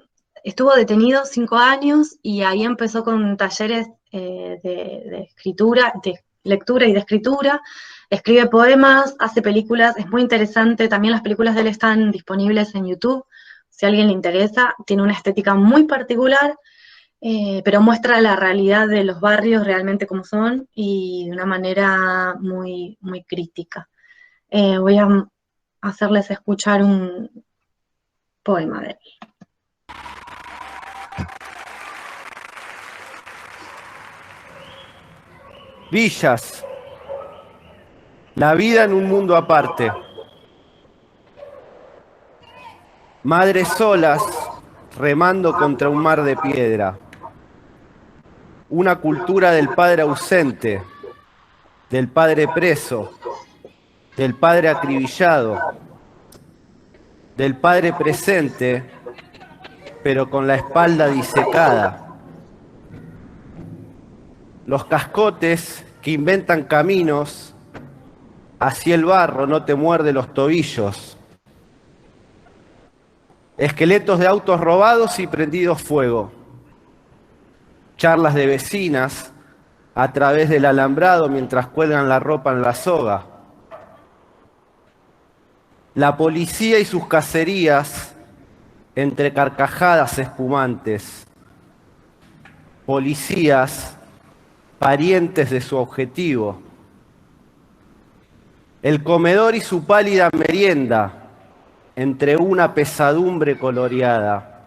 detenido 5 años y ahí empezó con talleres de escritura, de lectura y de escritura. Escribe poemas, hace películas, es muy interesante. También las películas de él están disponibles en YouTube. Si a alguien le interesa, tiene una estética muy particular, pero muestra la realidad de los barrios realmente como son y de una manera muy, muy crítica. Voy a hacerles escuchar un poema de él. Villas. La vida en un mundo aparte. Madres solas remando contra un mar de piedra. Una cultura del padre ausente, del padre preso, del padre acribillado, del padre presente, pero con la espalda disecada. Los cascotes que inventan caminos, así el barro no te muerde los tobillos. Esqueletos de autos robados y prendidos fuego. Charlas de vecinas a través del alambrado mientras cuelgan la ropa en la soga. La policía y sus cacerías entre carcajadas espumantes. Policías parientes de su objetivo. El comedor y su pálida merienda entre una pesadumbre coloreada.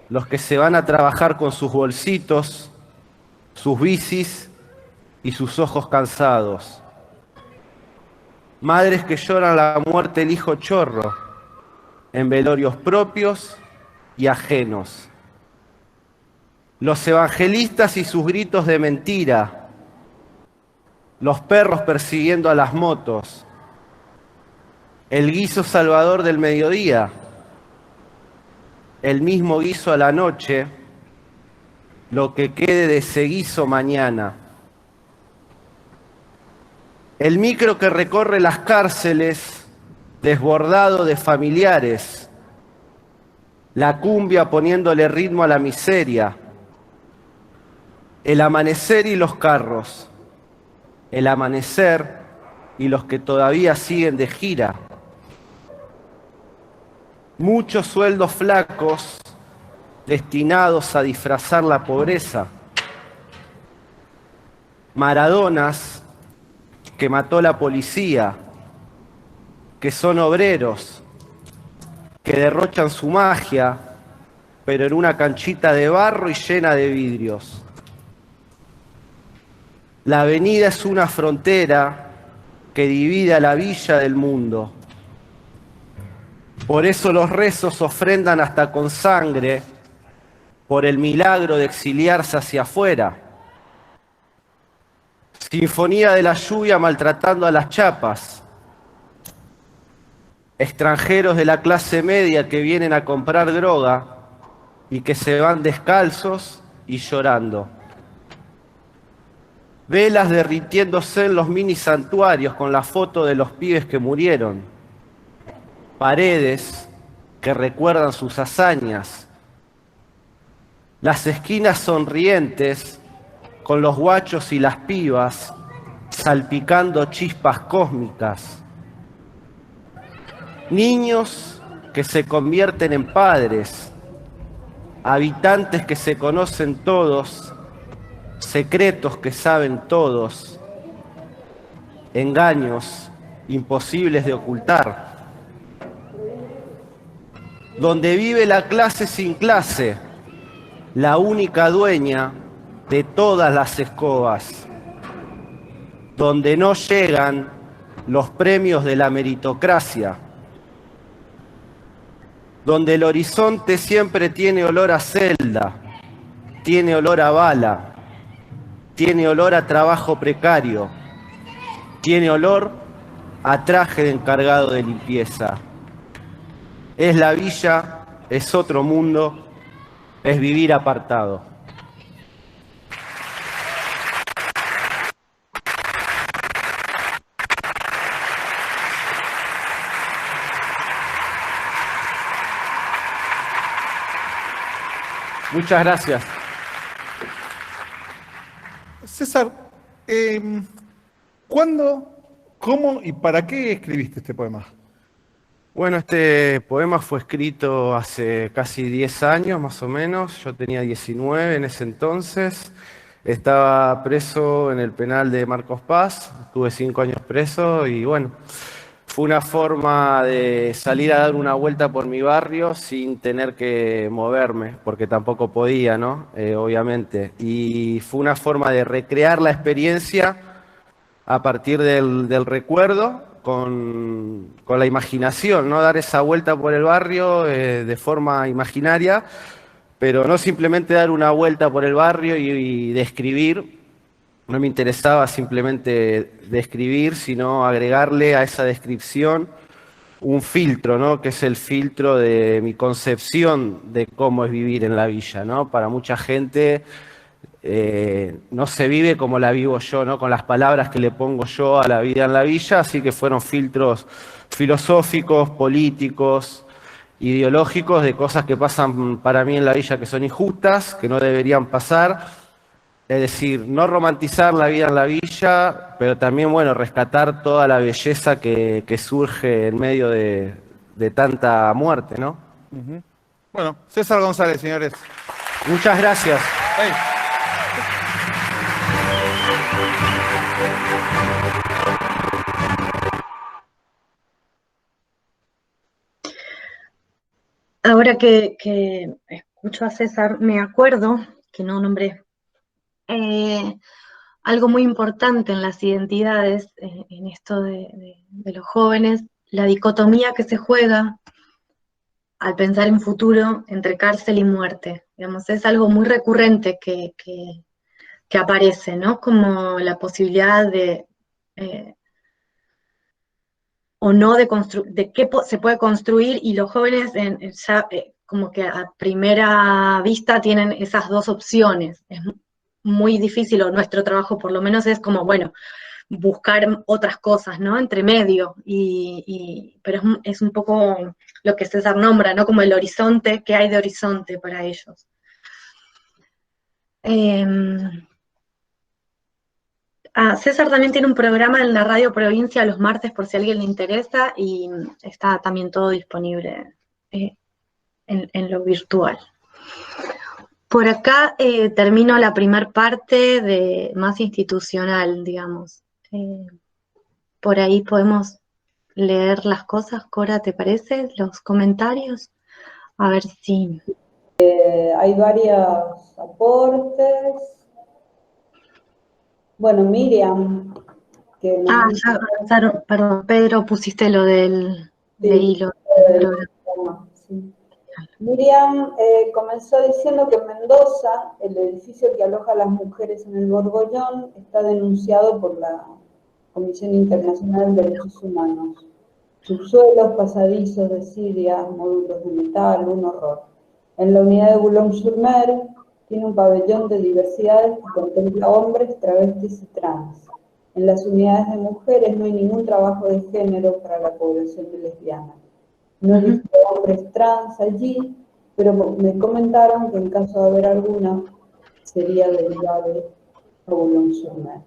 Los que se van a trabajar con sus bolsitos, sus bicis y sus ojos cansados. Madres que lloran la muerte del hijo chorro en velorios propios y ajenos. Los evangelistas y sus gritos de mentira. Los perros persiguiendo a las motos. El guiso salvador del mediodía. El mismo guiso a la noche. Lo que quede de ese guiso mañana. El micro que recorre las cárceles desbordado de familiares. La cumbia poniéndole ritmo a la miseria. El amanecer y los carros. El amanecer y los que todavía siguen de gira. Muchos sueldos flacos destinados a disfrazar la pobreza. Maradonas que mató la policía, que son obreros, que derrochan su magia, pero en una canchita de barro y llena de vidrios. La avenida es una frontera que divide a la villa del mundo. Por eso los rezos ofrendan hasta con sangre por el milagro de exiliarse hacia afuera. Sinfonía de la lluvia maltratando a las chapas. Extranjeros de la clase media que vienen a comprar droga y que se van descalzos y llorando. Velas derritiéndose en los mini santuarios con la foto de los pibes que murieron. Paredes que recuerdan sus hazañas. Las esquinas sonrientes con los guachos y las pibas salpicando chispas cósmicas. Niños que se convierten en padres. Habitantes que se conocen todos. Secretos que saben todos. Engaños imposibles de ocultar. Donde vive la clase sin clase, la única dueña de todas las escobas. Donde no llegan los premios de la meritocracia. Donde el horizonte siempre tiene olor a celda, tiene olor a bala, tiene olor a trabajo precario, tiene olor a traje de encargado de limpieza. Es la villa, es otro mundo, es vivir apartado. Muchas gracias. César, ¿cuándo, cómo y para qué escribiste este poema? Bueno, este poema fue escrito hace casi 10 años, más o menos. Yo tenía 19 en ese entonces. Estaba preso en el penal de Marcos Paz. Estuve 5 años preso y bueno, fue una forma de salir a dar una vuelta por mi barrio sin tener que moverme, porque tampoco podía, ¿no? Obviamente. Y fue una forma de recrear la experiencia a partir del recuerdo con la imaginación, ¿no? Dar esa vuelta por el barrio de forma imaginaria, pero no simplemente dar una vuelta por el barrio y describir. No me interesaba simplemente describir, sino agregarle a esa descripción un filtro, ¿no? Que es el filtro de mi concepción de cómo es vivir en la villa, ¿no? Para mucha gente no se vive como la vivo yo, ¿no? Con las palabras que le pongo yo a la vida en la villa, así que fueron filtros filosóficos, políticos, ideológicos, de cosas que pasan para mí en la villa que son injustas, que no deberían pasar. Es decir, no romantizar la vida en la villa, pero también, bueno, rescatar toda la belleza que surge en medio de tanta muerte, ¿no? Bueno, César González, señores. Muchas gracias. Hey. Ahora que escucho a César, me acuerdo, que no nombré, algo muy importante en las identidades, en esto de los jóvenes, la dicotomía que se juega al pensar en futuro entre cárcel y muerte. Digamos, es algo muy recurrente que aparece, ¿no? Como la posibilidad de, o no de qué se puede construir, y los jóvenes ya como que a primera vista tienen esas dos opciones. Es muy difícil, o nuestro trabajo por lo menos es como, bueno, buscar otras cosas, ¿no? Entre medio, pero es un poco lo que César nombra, ¿no? Como el horizonte, ¿qué hay de horizonte para ellos? César también tiene un programa en la Radio Provincia los martes, por si a alguien le interesa, y está también todo disponible en lo virtual. Por acá termino la primer parte de más institucional, digamos. Por ahí podemos leer las cosas. Cora, ¿te parece? Los comentarios. A ver si... Hay varios aportes. Bueno, Miriam, que nos ya avanzaron. Perdón, Pedro, pusiste lo del hilo. Sí. Miriam comenzó diciendo que en Mendoza, el edificio que aloja a las mujeres en el Borgollón, está denunciado por la Comisión Internacional de Derechos Humanos. Subsuelos, pasadizos de Siria, módulos de metal, un horror. En la unidad de Boulogne-sur-Mer tiene un pabellón de diversidades que contempla hombres, travestis y trans. En las unidades de mujeres no hay ningún trabajo de género para la población de lesbianas. No he visto hombres trans allí, pero me comentaron que en caso de haber alguna, sería derivada a Boulogne-sur-Mer.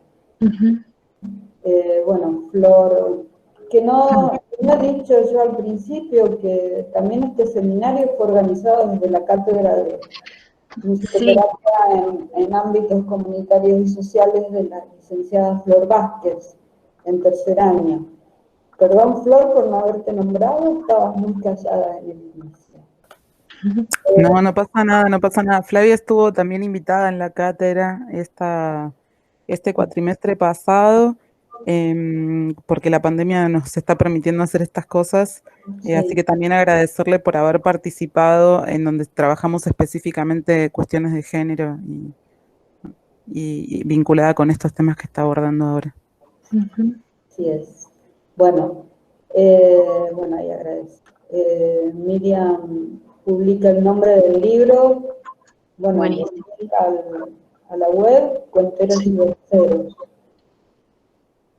Bueno, Flor, que no he dicho yo al principio que también este seminario fue organizado desde la Cátedra de Musicoterapia en ámbitos comunitarios y sociales de la licenciada Flor Vázquez, en tercer año. Perdón, Flor, por no haberte nombrado, estabas muy callada en el inicio. No, no pasa nada, no pasa nada. Flavia estuvo también invitada en la cátedra este cuatrimestre pasado, porque la pandemia nos está permitiendo hacer estas cosas, así que también agradecerle por haber participado en donde trabajamos específicamente cuestiones de género y vinculada con estos temas que está abordando ahora. Así es. Bueno, ahí agradezco. Miriam publica el nombre del libro, bueno, Buenísimo. a la web, Cuenteros y Verseros.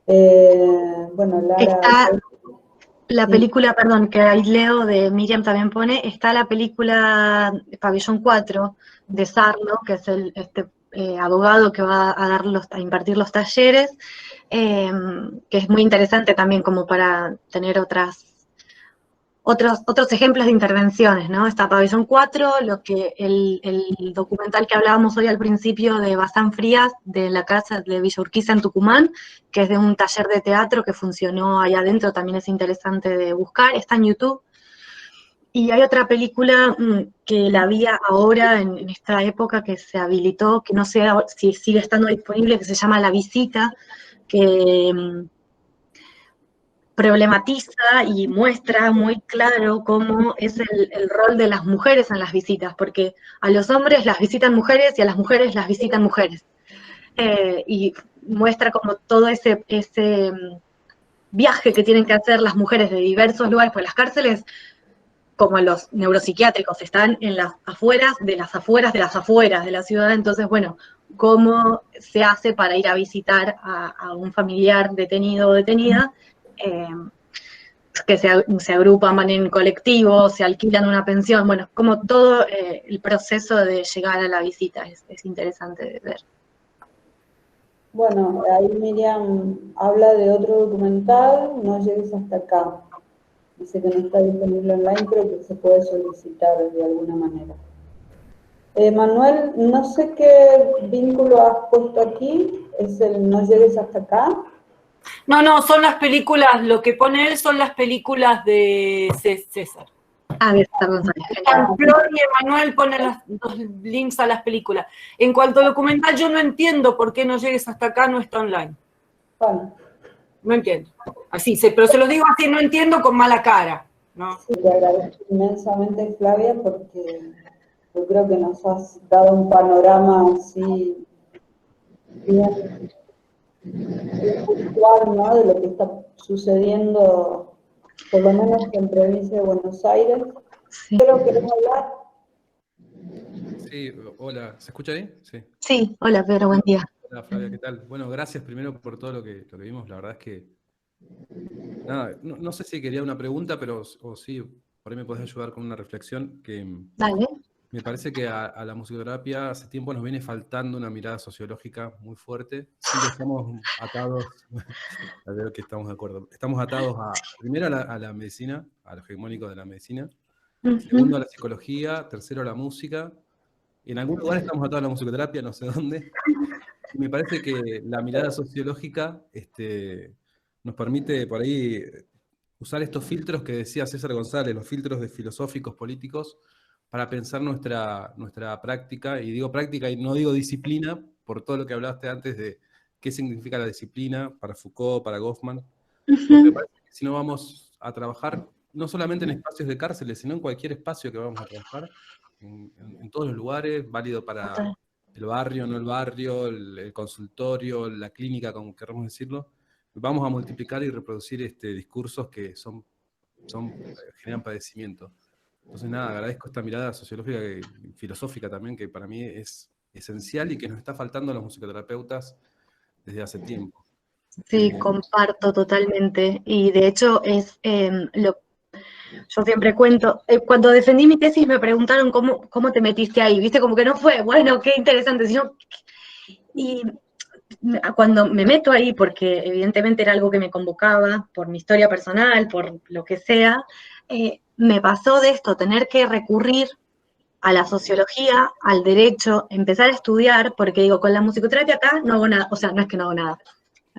Bueno, Lara... Está la sí. película, perdón, que ahí leo de Miriam también pone, está la película Pabellón 4 de Sarlo, que es este abogado que va a impartir los talleres, que es muy interesante también como para tener otros ejemplos de intervenciones, ¿no? Está Pabellón 4, el documental que hablábamos hoy al principio de Bazán Frías, de la casa de Villa Urquiza en Tucumán, que es de un taller de teatro que funcionó ahí adentro, también es interesante de buscar, está en YouTube. Y hay otra película que la vi ahora en esta época que se habilitó, que no sé si sigue estando disponible, que se llama La Visita, que problematiza y muestra muy claro cómo es el rol de las mujeres en las visitas, porque a los hombres las visitan mujeres y a las mujeres las visitan mujeres. Y muestra como todo ese viaje que tienen que hacer las mujeres de diversos lugares, pues las cárceles, como los neuropsiquiátricos, están en las afueras de las afueras de las afueras de la ciudad, entonces, bueno, cómo se hace para ir a visitar a un familiar detenido o detenida, que se agrupan, van en colectivo, se alquilan una pensión, bueno, como todo el proceso de llegar a la visita es interesante de ver. Bueno, ahí Miriam habla de otro documental, No llegues hasta acá. Dice que no está disponible online, pero que se puede solicitar de alguna manera. Manuel, no sé qué vínculo has puesto aquí, es el No llegues hasta acá. No, son las películas, lo que pone él son las películas de César. De César González. Flor y Emanuel ponen los links a las películas. En cuanto al documental, yo no entiendo por qué No llegues hasta acá, no está online. Bueno. No entiendo. Así, pero se los digo así, no entiendo con mala cara, ¿no? Sí, te agradezco inmensamente, Flavia, porque yo creo que nos has dado un panorama así bien puntual, ¿no?, de lo que está sucediendo, por lo menos en provincia de Buenos Aires. Sí. Pero queremos hablar. Sí, hola, ¿se escucha ahí? Sí. Sí, hola Pedro, buen día. Hola Flavia, ¿qué tal? Bueno, gracias primero por todo lo que vimos, la verdad es que, nada, no sé si quería una pregunta, pero o sí, por ahí me podés ayudar con una reflexión que Dale. me parece que a la musicoterapia hace tiempo nos viene faltando una mirada sociológica muy fuerte. Siempre estamos atados, a ver que estamos de acuerdo, estamos atados primero a la medicina, a lo hegemónico de la medicina, segundo a la psicología, tercero a la música, y en algún lugar estamos atados a la musicoterapia, no sé dónde. Y me parece que la mirada sociológica nos permite por ahí usar estos filtros que decía César González, los filtros de filosóficos, políticos, para pensar nuestra práctica, y digo práctica y no digo disciplina, por todo lo que hablaste antes de qué significa la disciplina para Foucault, para Goffman, porque me parece que si no vamos a trabajar, no solamente en espacios de cárceles, sino en cualquier espacio que vamos a trabajar, en todos los lugares, válido para el barrio, no el barrio, el consultorio, la clínica, como queramos decirlo, vamos a multiplicar y reproducir discursos que generan padecimiento. Entonces, nada, agradezco esta mirada sociológica y filosófica también, que para mí es esencial y que nos está faltando a los musicoterapeutas desde hace tiempo. Sí, comparto totalmente. Y de hecho yo siempre cuento, cuando defendí mi tesis me preguntaron cómo te metiste ahí, ¿viste? Como que no fue, bueno, qué interesante, sino, y cuando me meto ahí, porque evidentemente era algo que me convocaba por mi historia personal, por lo que sea, me pasó de esto, tener que recurrir a la sociología, al derecho, empezar a estudiar, porque digo, con la musicoterapia acá no hago nada, o sea, no es que no hago nada,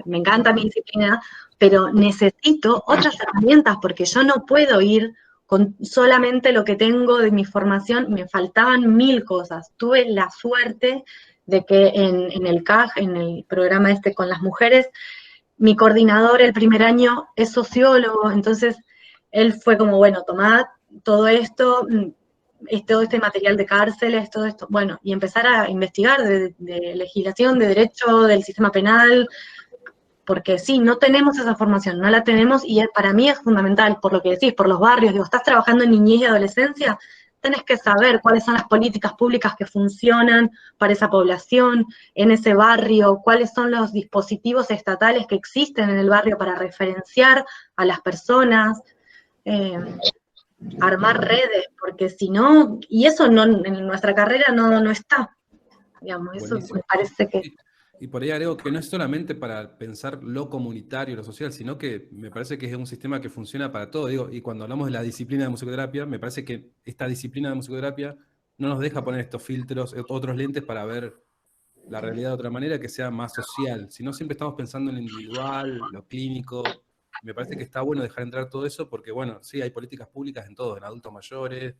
me encanta mi disciplina, pero necesito otras herramientas, porque yo no puedo ir con solamente lo que tengo de mi formación, me faltaban 1000 cosas. Tuve la suerte de que en el CAG, en el programa con las mujeres, mi coordinador el primer año es sociólogo, entonces él fue como, bueno, tomad todo esto, todo este material de cárceles, todo esto, bueno, y empezar a investigar de legislación, de derecho, del sistema penal, porque sí, no tenemos esa formación, no la tenemos, y para mí es fundamental, por lo que decís, por los barrios, digo, estás trabajando en niñez y adolescencia, tenés que saber cuáles son las políticas públicas que funcionan para esa población, en ese barrio, cuáles son los dispositivos estatales que existen en el barrio para referenciar a las personas, armar redes, porque si no, y eso no, en nuestra carrera no está, digamos, eso Buenísimo. me parece que... Y por ahí agrego que no es solamente para pensar lo comunitario, lo social, sino que me parece que es un sistema que funciona para todo. Digo, y cuando hablamos de la disciplina de musicoterapia, me parece que esta disciplina de musicoterapia no nos deja poner estos filtros, otros lentes para ver la realidad de otra manera que sea más social, sino siempre estamos pensando en lo individual, lo clínico. Me parece que está bueno dejar entrar todo eso porque, bueno, sí, hay políticas públicas en todo, en adultos mayores,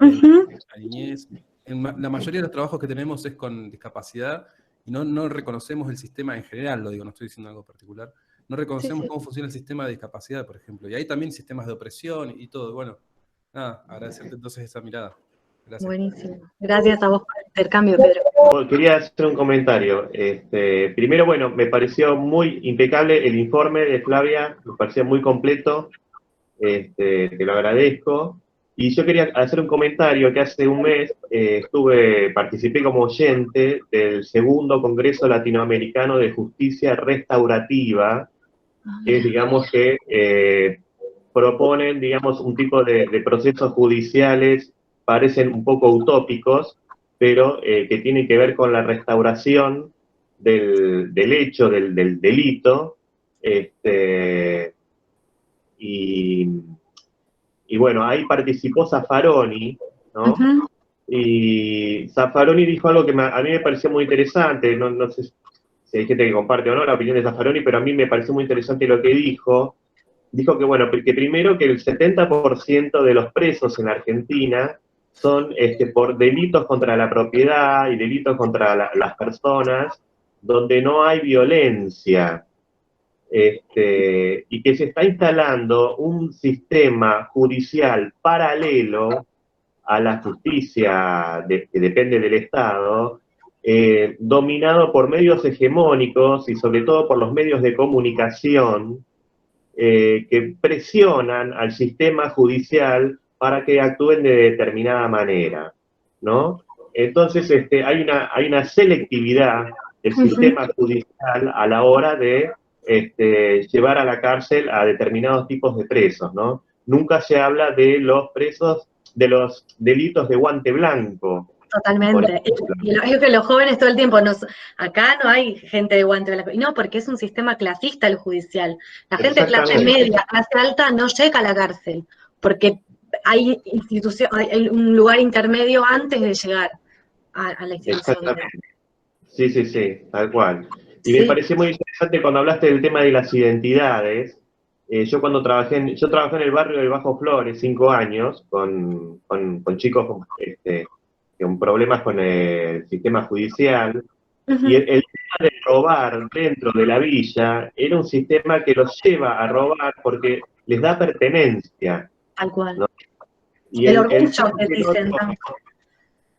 en la niñez. La mayoría de los trabajos que tenemos es con discapacidad y no reconocemos el sistema en general, lo digo, no estoy diciendo algo particular, no reconocemos cómo funciona el sistema de discapacidad, por ejemplo, y hay también sistemas de opresión y todo. Bueno, nada, agradecerte entonces esa mirada. Gracias. Buenísimo. Gracias a vos por el intercambio, Pedro. Quería hacer un comentario. Primero, bueno, me pareció muy impecable el informe de Flavia, me parecía muy completo, te lo agradezco. Y yo quería hacer un comentario que hace un mes participé como oyente del segundo Congreso Latinoamericano de Justicia Restaurativa, que es, digamos, que proponen, digamos, un tipo de procesos judiciales, parecen un poco utópicos, pero que tienen que ver con la restauración del hecho, del delito, y bueno, ahí participó Zaffaroni, ¿no? Y Zaffaroni dijo algo que a mí me pareció muy interesante, no sé si hay gente que comparte o no la opinión de Zaffaroni, pero a mí me pareció muy interesante lo que dijo. Dijo que, bueno, que primero que el 70% de los presos en Argentina son por delitos contra la propiedad y delitos contra las personas, donde no hay violencia. Y que se está instalando un sistema judicial paralelo a la justicia que depende del Estado, dominado por medios hegemónicos y sobre todo por los medios de comunicación que presionan al sistema judicial para que actúen de determinada manera, ¿no? Entonces hay una selectividad del sistema judicial a la hora de llevar a la cárcel a determinados tipos de presos, ¿no? Nunca se habla de los presos, de los delitos de guante blanco. Totalmente. Y es que los jóvenes todo el tiempo, acá no hay gente de guante blanco. Y no, porque es un sistema clasista el judicial. La gente de clase media, clase alta, no llega a la cárcel, porque hay hay un lugar intermedio antes de llegar a la institución. Exactamente. Sí, tal cual. Y me pareció muy interesante cuando hablaste del tema de las identidades. Yo trabajé en el barrio del Bajo Flores 5 años con chicos con problemas con el sistema judicial, y el tema de robar dentro de la villa era un sistema que los lleva a robar porque les da pertenencia. Tal cual. ¿no? Y el orgullo que dicen.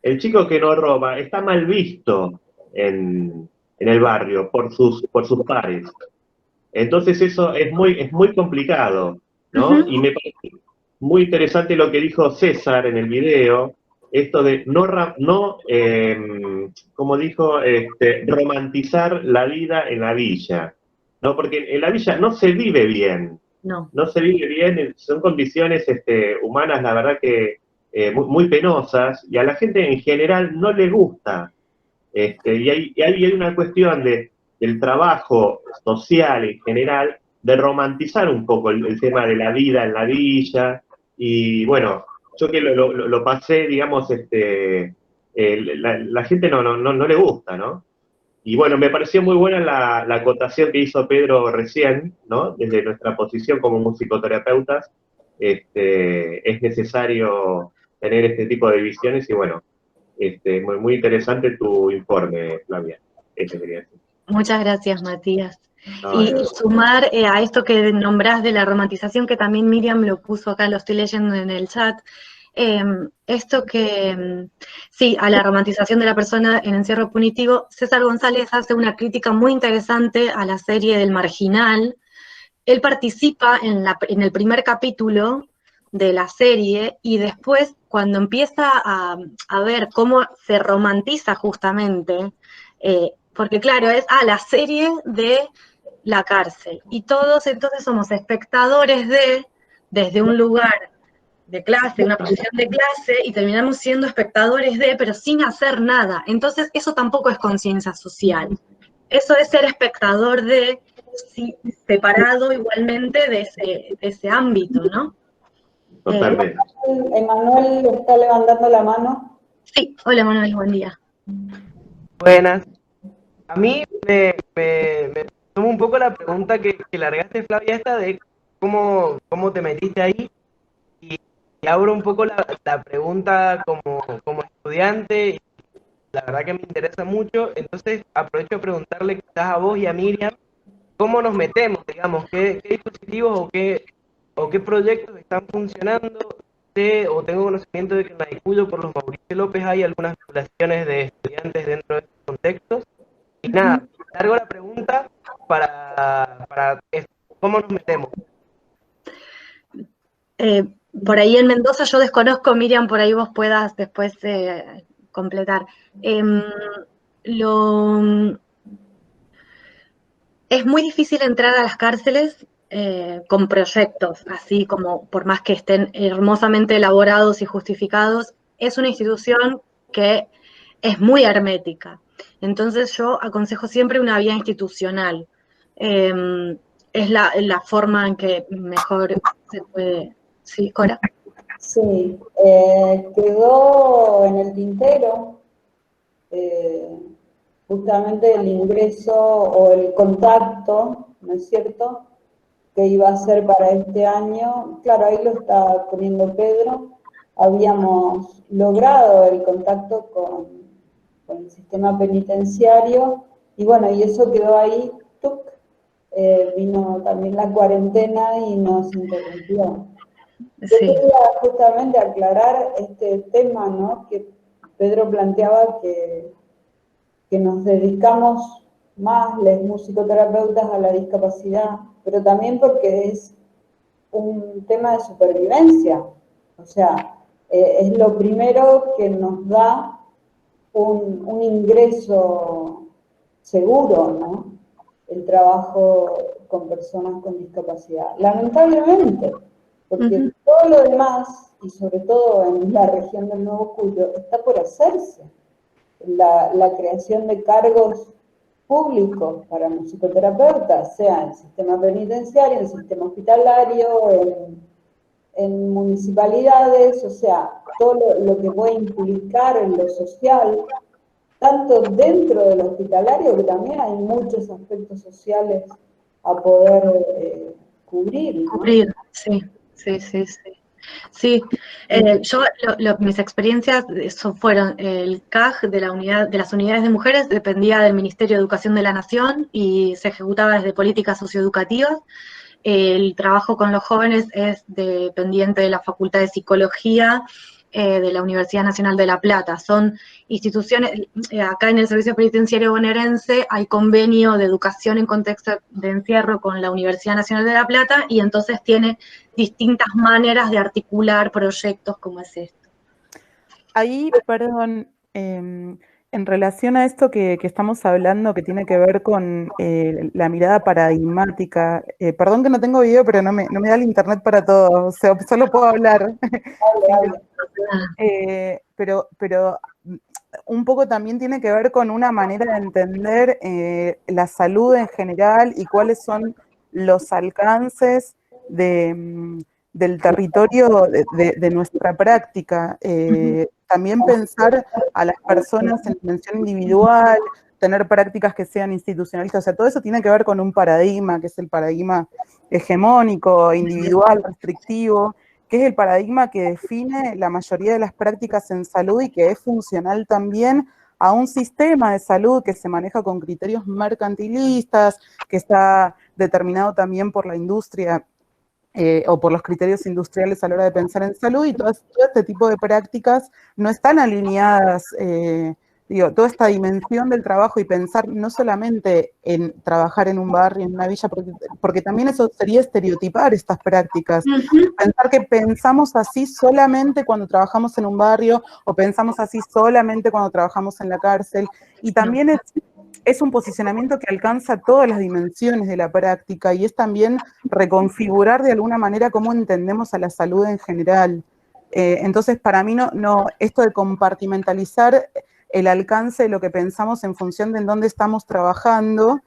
El chico que no roba está mal visto en el barrio por sus pares. Entonces eso es muy complicado, ¿no? Y me parece muy interesante lo que dijo César en el video, esto de como dijo, romantizar la vida en la villa, ¿no? Porque en la villa no se vive bien. No se vive bien, son condiciones humanas, la verdad que muy penosas, y a la gente en general no le gusta. Y hay una cuestión del trabajo social en general, de romantizar un poco el tema de la vida en la villa, y bueno, yo que lo pasé, digamos, la gente no le gusta, ¿no? Y bueno, me pareció muy buena la acotación que hizo Pedro recién, ¿no? Desde nuestra posición como musicoterapeutas, es necesario tener este tipo de visiones, y bueno, muy interesante tu informe, Flavia. Eso quería decir. Muchas gracias, Matías. Y sumar a esto que nombrás de la romantización, que también Miriam lo puso acá, lo estoy leyendo en el chat, esto que, sí, a la romantización de la persona en encierro punitivo, César González hace una crítica muy interesante a la serie del Marginal. Él participa en el primer capítulo de la serie y después, cuando empieza a ver cómo se romantiza justamente, porque claro, es la serie de la cárcel, y todos entonces somos espectadores desde un lugar de clase, una posición de clase, y terminamos siendo espectadores pero sin hacer nada. Entonces, eso tampoco es conciencia social. Eso es ser espectador sí, separado igualmente de ese ámbito, ¿no? Totalmente. Emanuel está levantando la mano. Sí, hola Manuel, buen día. Buenas. A mí me tomó un poco la pregunta que largaste, Flavia, esta de cómo te metiste ahí, y abro un poco la pregunta como estudiante, y la verdad que me interesa mucho, entonces aprovecho a preguntarle quizás a vos y a Miriam, ¿cómo nos metemos, digamos? ¿Qué dispositivos o qué proyectos están funcionando? O tengo conocimiento de que en Maicuyo por los Mauricio López hay algunas vinculaciones de estudiantes dentro de estos contextos. Y nada, largo la pregunta para ¿cómo nos metemos? Por ahí en Mendoza yo desconozco, Miriam, por ahí vos puedas después completar. Es muy difícil entrar a las cárceles con proyectos, así como por más que estén hermosamente elaborados y justificados, es una institución que es muy hermética. Entonces yo aconsejo siempre una vía institucional. Es la forma en que mejor se puede... ¿Sí, Cora? Sí, quedó en el tintero justamente el ingreso o el contacto, ¿no es cierto?, que iba a ser para este año. Claro, ahí lo está poniendo Pedro. Habíamos logrado el contacto con el sistema penitenciario, y bueno, y eso quedó ahí, ¡tuc! Vino también la cuarentena y nos interrumpió. Yo quería justamente aclarar este tema, ¿no?, que Pedro planteaba, que nos dedicamos más los musicoterapeutas a la discapacidad, pero también porque es un tema de supervivencia. O sea, es lo primero que nos da un ingreso seguro, ¿no?, el trabajo con personas con discapacidad. Lamentablemente, porque todo lo demás, y sobre todo en la región del Nuevo Cuyo, está por hacerse. La creación de cargos públicos para musicoterapeutas, sea en el sistema penitenciario, en el sistema hospitalario, en municipalidades, o sea, todo lo que puede implicar en lo social, tanto dentro del hospitalario, que también hay muchos aspectos sociales a poder cubrir, ¿no? Cubrir, sí. Sí, mis experiencias fueron el CAG de las unidades de mujeres, dependía del Ministerio de Educación de la Nación y se ejecutaba desde políticas socioeducativas. El trabajo con los jóvenes es dependiente de la Facultad de Psicología de la Universidad Nacional de La Plata. Son instituciones, acá en el Servicio Penitenciario Bonaerense hay convenio de educación en contexto de encierro con la Universidad Nacional de La Plata, y entonces tiene distintas maneras de articular proyectos como es esto. Ahí, perdón, en relación a esto que estamos hablando, que tiene que ver con la mirada paradigmática, perdón que no tengo video, pero no me da el internet para todo, o sea, solo puedo hablar. Pero un poco también tiene que ver con una manera de entender la salud en general y cuáles son los alcances del territorio de nuestra práctica. También pensar a las personas en dimensión individual, tener prácticas que sean institucionalistas, o sea, todo eso tiene que ver con un paradigma, que es el paradigma hegemónico, individual, restrictivo, que es el paradigma que define la mayoría de las prácticas en salud y que es funcional también a un sistema de salud que se maneja con criterios mercantilistas, que está determinado también por la industria o por los criterios industriales a la hora de pensar en salud, y todo este tipo de prácticas no están alineadas, toda esta dimensión del trabajo y pensar no solamente en trabajar en un barrio, en una villa, porque también eso sería estereotipar estas prácticas. Pensar que pensamos así solamente cuando trabajamos en un barrio, o pensamos así solamente cuando trabajamos en la cárcel, y también es un posicionamiento que alcanza todas las dimensiones de la práctica, y es también reconfigurar de alguna manera cómo entendemos a la salud en general. Entonces, para mí, esto de compartimentalizar el alcance de lo que pensamos en función de en dónde estamos trabajando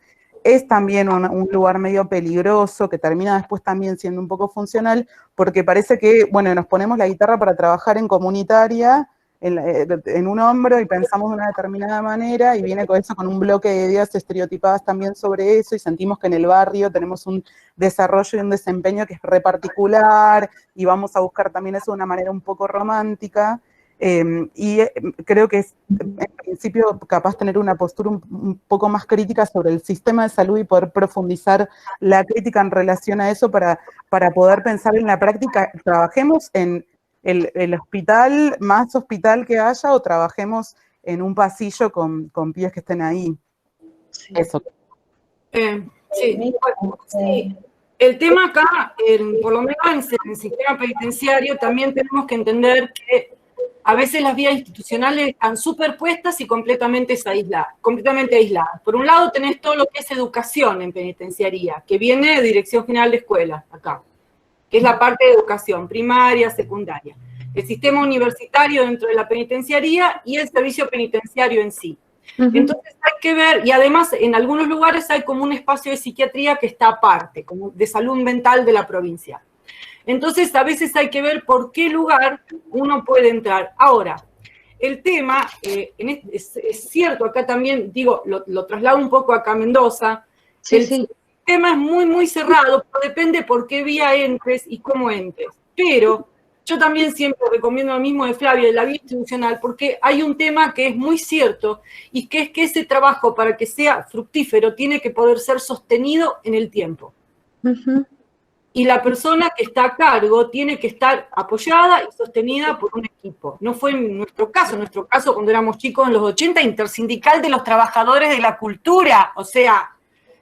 es también un lugar medio peligroso, que termina después también siendo un poco funcional, porque parece que, bueno, nos ponemos la guitarra para trabajar en comunitaria, en un hombro, y pensamos de una determinada manera, y viene con eso, con un bloque de ideas estereotipadas también sobre eso, y sentimos que en el barrio tenemos un desarrollo y un desempeño que es re particular, y vamos a buscar también eso de una manera un poco romántica, y creo que es, en principio, capaz tener una postura un poco más crítica sobre el sistema de salud y poder profundizar la crítica en relación a eso para poder pensar en la práctica. Trabajemos en el hospital, más hospital que haya, o trabajemos en un pasillo con pibes que estén ahí. Sí. Eso. Sí. El tema acá, por lo menos en el sistema penitenciario, también tenemos que entender que a veces las vías institucionales están superpuestas y completamente aisladas. Por un lado tenés todo lo que es educación en penitenciaría, que viene de Dirección General de Escuelas, acá, que es la parte de educación primaria, secundaria. El sistema universitario dentro de la penitenciaría y el servicio penitenciario en sí. Entonces hay que ver, y además en algunos lugares hay como un espacio de psiquiatría que está aparte, como de salud mental de la provincia. Entonces, a veces hay que ver por qué lugar uno puede entrar. Ahora, el tema, es cierto, acá también, lo traslado un poco acá a Mendoza, el tema es muy, muy cerrado, pero depende por qué vía entres y cómo entres. Pero yo también siempre recomiendo lo mismo de Flavia, de la vía institucional, porque hay un tema que es muy cierto, y que es que ese trabajo, para que sea fructífero, tiene que poder ser sostenido en el tiempo. Y la persona que está a cargo tiene que estar apoyada y sostenida por un equipo. No fue en nuestro caso cuando éramos chicos en los 80, intersindical de los trabajadores de la cultura, o sea,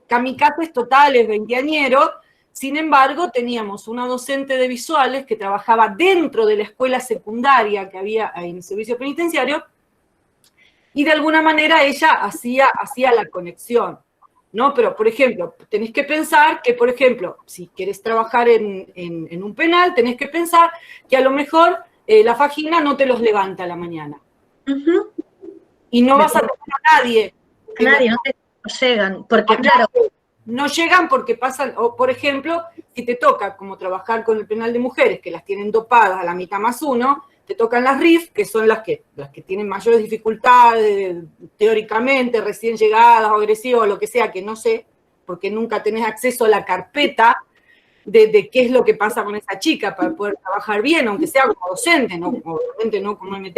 kamikazes totales, veinteañeros. Sin embargo, teníamos una docente de visuales que trabajaba dentro de la escuela secundaria que había en el servicio penitenciario, y de alguna manera ella hacía la conexión. ¿No? Pero, por ejemplo, tenés que pensar que, por ejemplo, si querés trabajar en un penal, tenés que pensar que a lo mejor la Fagina no te los levanta a la mañana. Y no vas a tener a nadie. No llegan, porque claro. No llegan porque pasan, o por ejemplo, si te toca como trabajar con el penal de mujeres, que las tienen dopadas a la mitad más uno, te tocan las RIF, que son las que tienen mayores dificultades, teóricamente, recién llegadas o agresivas, o lo que sea, que no sé, porque nunca tenés acceso a la carpeta de qué es lo que pasa con esa chica para poder trabajar bien, aunque sea como docente, ¿no? Obviamente no como MT.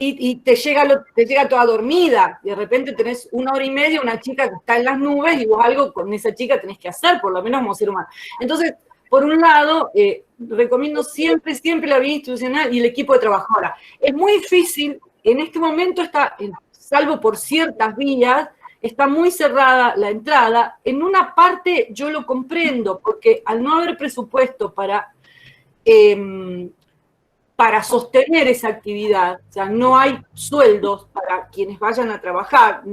Y te llega toda dormida, y de repente tenés 1 hora y media, una chica que está en las nubes, y vos algo con esa chica tenés que hacer, por lo menos como ser humano. Entonces, por un lado, recomiendo siempre la vía institucional y el equipo de trabajo. Ahora, es muy difícil, en este momento está, salvo por ciertas vías, está muy cerrada la entrada. En una parte yo lo comprendo, porque al no haber presupuesto para sostener esa actividad, o sea, no hay sueldos para quienes vayan a trabajar.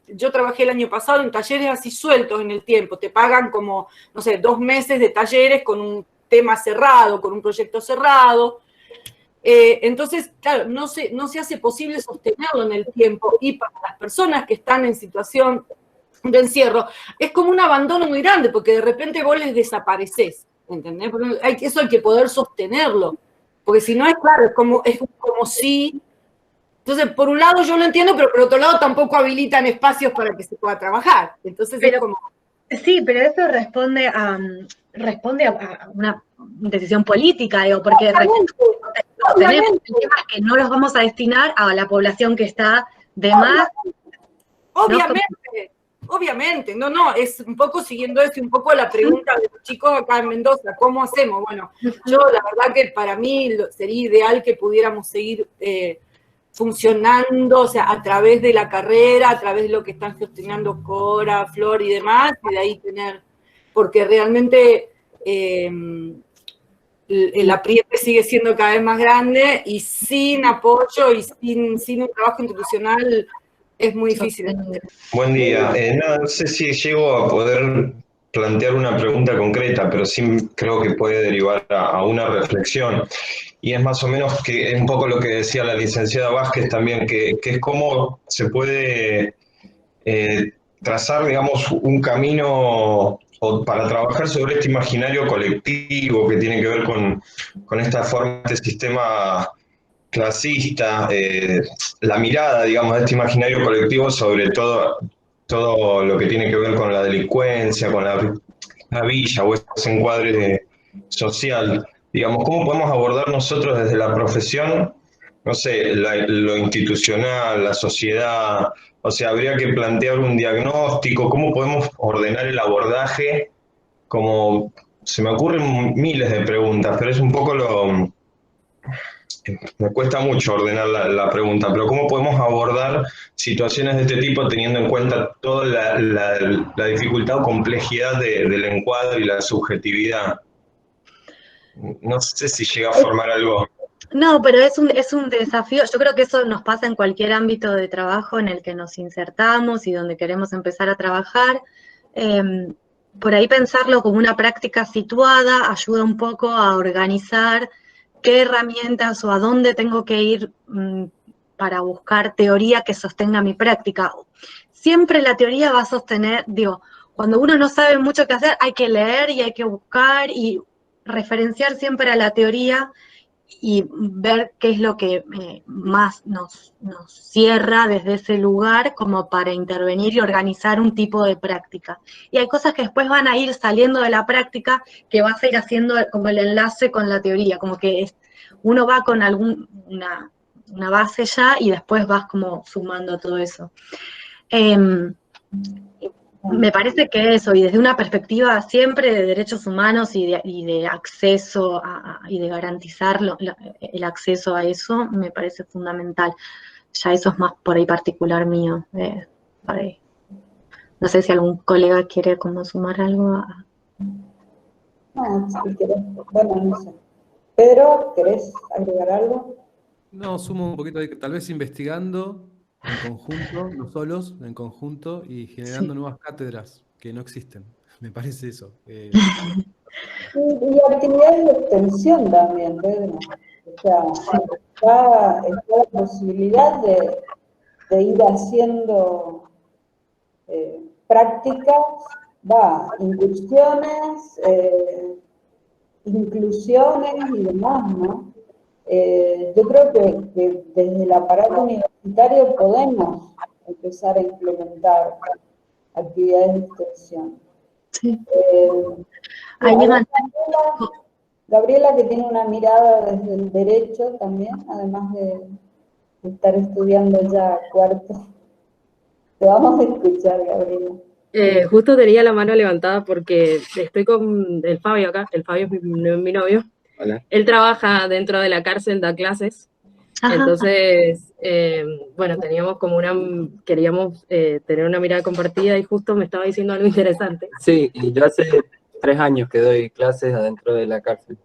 Yo trabajé el año pasado en talleres así sueltos en el tiempo, te pagan como, no sé, 2 meses de talleres con un tema cerrado, con un proyecto cerrado. Entonces, claro, no se hace posible sostenerlo en el tiempo, y para las personas que están en situación de encierro, es como un abandono muy grande, porque de repente vos les desaparecés, ¿entendés? Eso hay que poder sostenerlo. Porque si no es claro, es como si... Entonces, por un lado yo lo entiendo, pero por otro lado tampoco habilitan espacios para que se pueda trabajar. Entonces es como... Sí, pero eso responde a una decisión política, digo, porque tenemos temas que no los vamos a destinar a la población que está de más. Obviamente, obviamente, no, es un poco siguiendo esto, un poco la pregunta de los chicos acá en Mendoza, ¿cómo hacemos? Bueno, yo la verdad que para mí sería ideal que pudiéramos seguir funcionando, o sea, a través de la carrera, a través de lo que están gestionando Cora, Flor y demás, y de ahí tener, porque realmente el apriete sigue siendo cada vez más grande y sin apoyo y sin un trabajo institucional es muy difícil. Buen día. No sé si llego a poder plantear una pregunta concreta, pero sí creo que puede derivar a una reflexión. Y es más o menos que un poco lo que decía la licenciada Vázquez también, que es cómo se puede trazar, digamos, un camino para trabajar sobre este imaginario colectivo que tiene que ver con esta forma, este sistema clasista, la mirada, digamos, de este imaginario colectivo sobre todo lo que tiene que ver con la delincuencia, con la villa o ese encuadre social. Digamos, ¿cómo podemos abordar nosotros desde la profesión, no sé, lo institucional, la sociedad? O sea, habría que plantear un diagnóstico, ¿cómo podemos ordenar el abordaje? Como se me ocurren miles de preguntas, pero es un poco me cuesta mucho ordenar la pregunta, pero ¿cómo podemos abordar situaciones de este tipo teniendo en cuenta toda la dificultad o complejidad del encuadre y la subjetividad? No sé si llega a formar algo. No, pero es un desafío. Yo creo que eso nos pasa en cualquier ámbito de trabajo en el que nos insertamos y donde queremos empezar a trabajar. Por ahí pensarlo como una práctica situada ayuda un poco a organizar qué herramientas o a dónde tengo que ir para buscar teoría que sostenga mi práctica. Siempre la teoría va a sostener, digo, cuando uno no sabe mucho qué hacer, hay que leer y hay que buscar y referenciar siempre a la teoría y ver qué es lo que más nos cierra desde ese lugar como para intervenir y organizar un tipo de práctica. Y hay cosas que después van a ir saliendo de la práctica que vas a ir haciendo como el enlace con la teoría, como que uno va con una base ya y después vas como sumando todo eso. Me parece que eso, y desde una perspectiva siempre de derechos humanos y de acceso y de garantizar el acceso a eso, me parece fundamental. Ya eso es más por ahí particular mío. Por ahí. No sé si algún colega quiere como sumar algo. No, si querés, bueno, no sé. Pedro, ¿querés agregar algo? No, sumo un poquito de que tal vez investigando en conjunto, no solos, en conjunto, y generando nuevas cátedras que no existen. Me parece eso. Y actividades de extensión también, Pedro. O sea, está la posibilidad de ir haciendo prácticas, incursiones, inclusiones y demás, ¿no? Yo creo que desde el aparato universitario podemos empezar a implementar actividades de extensión. Sí. Gabriela, que tiene una mirada desde el derecho también, además de estar estudiando ya cuarto. Te vamos a escuchar, Gabriela. Justo tenía la mano levantada porque estoy con el Fabio acá. El Fabio es mi novio. Hola. Él trabaja dentro de la cárcel, da clases. Ajá. Entonces, bueno, queríamos tener una mirada compartida y justo me estaba diciendo algo interesante. Sí, y yo hace 3 años que doy clases adentro de la cárcel,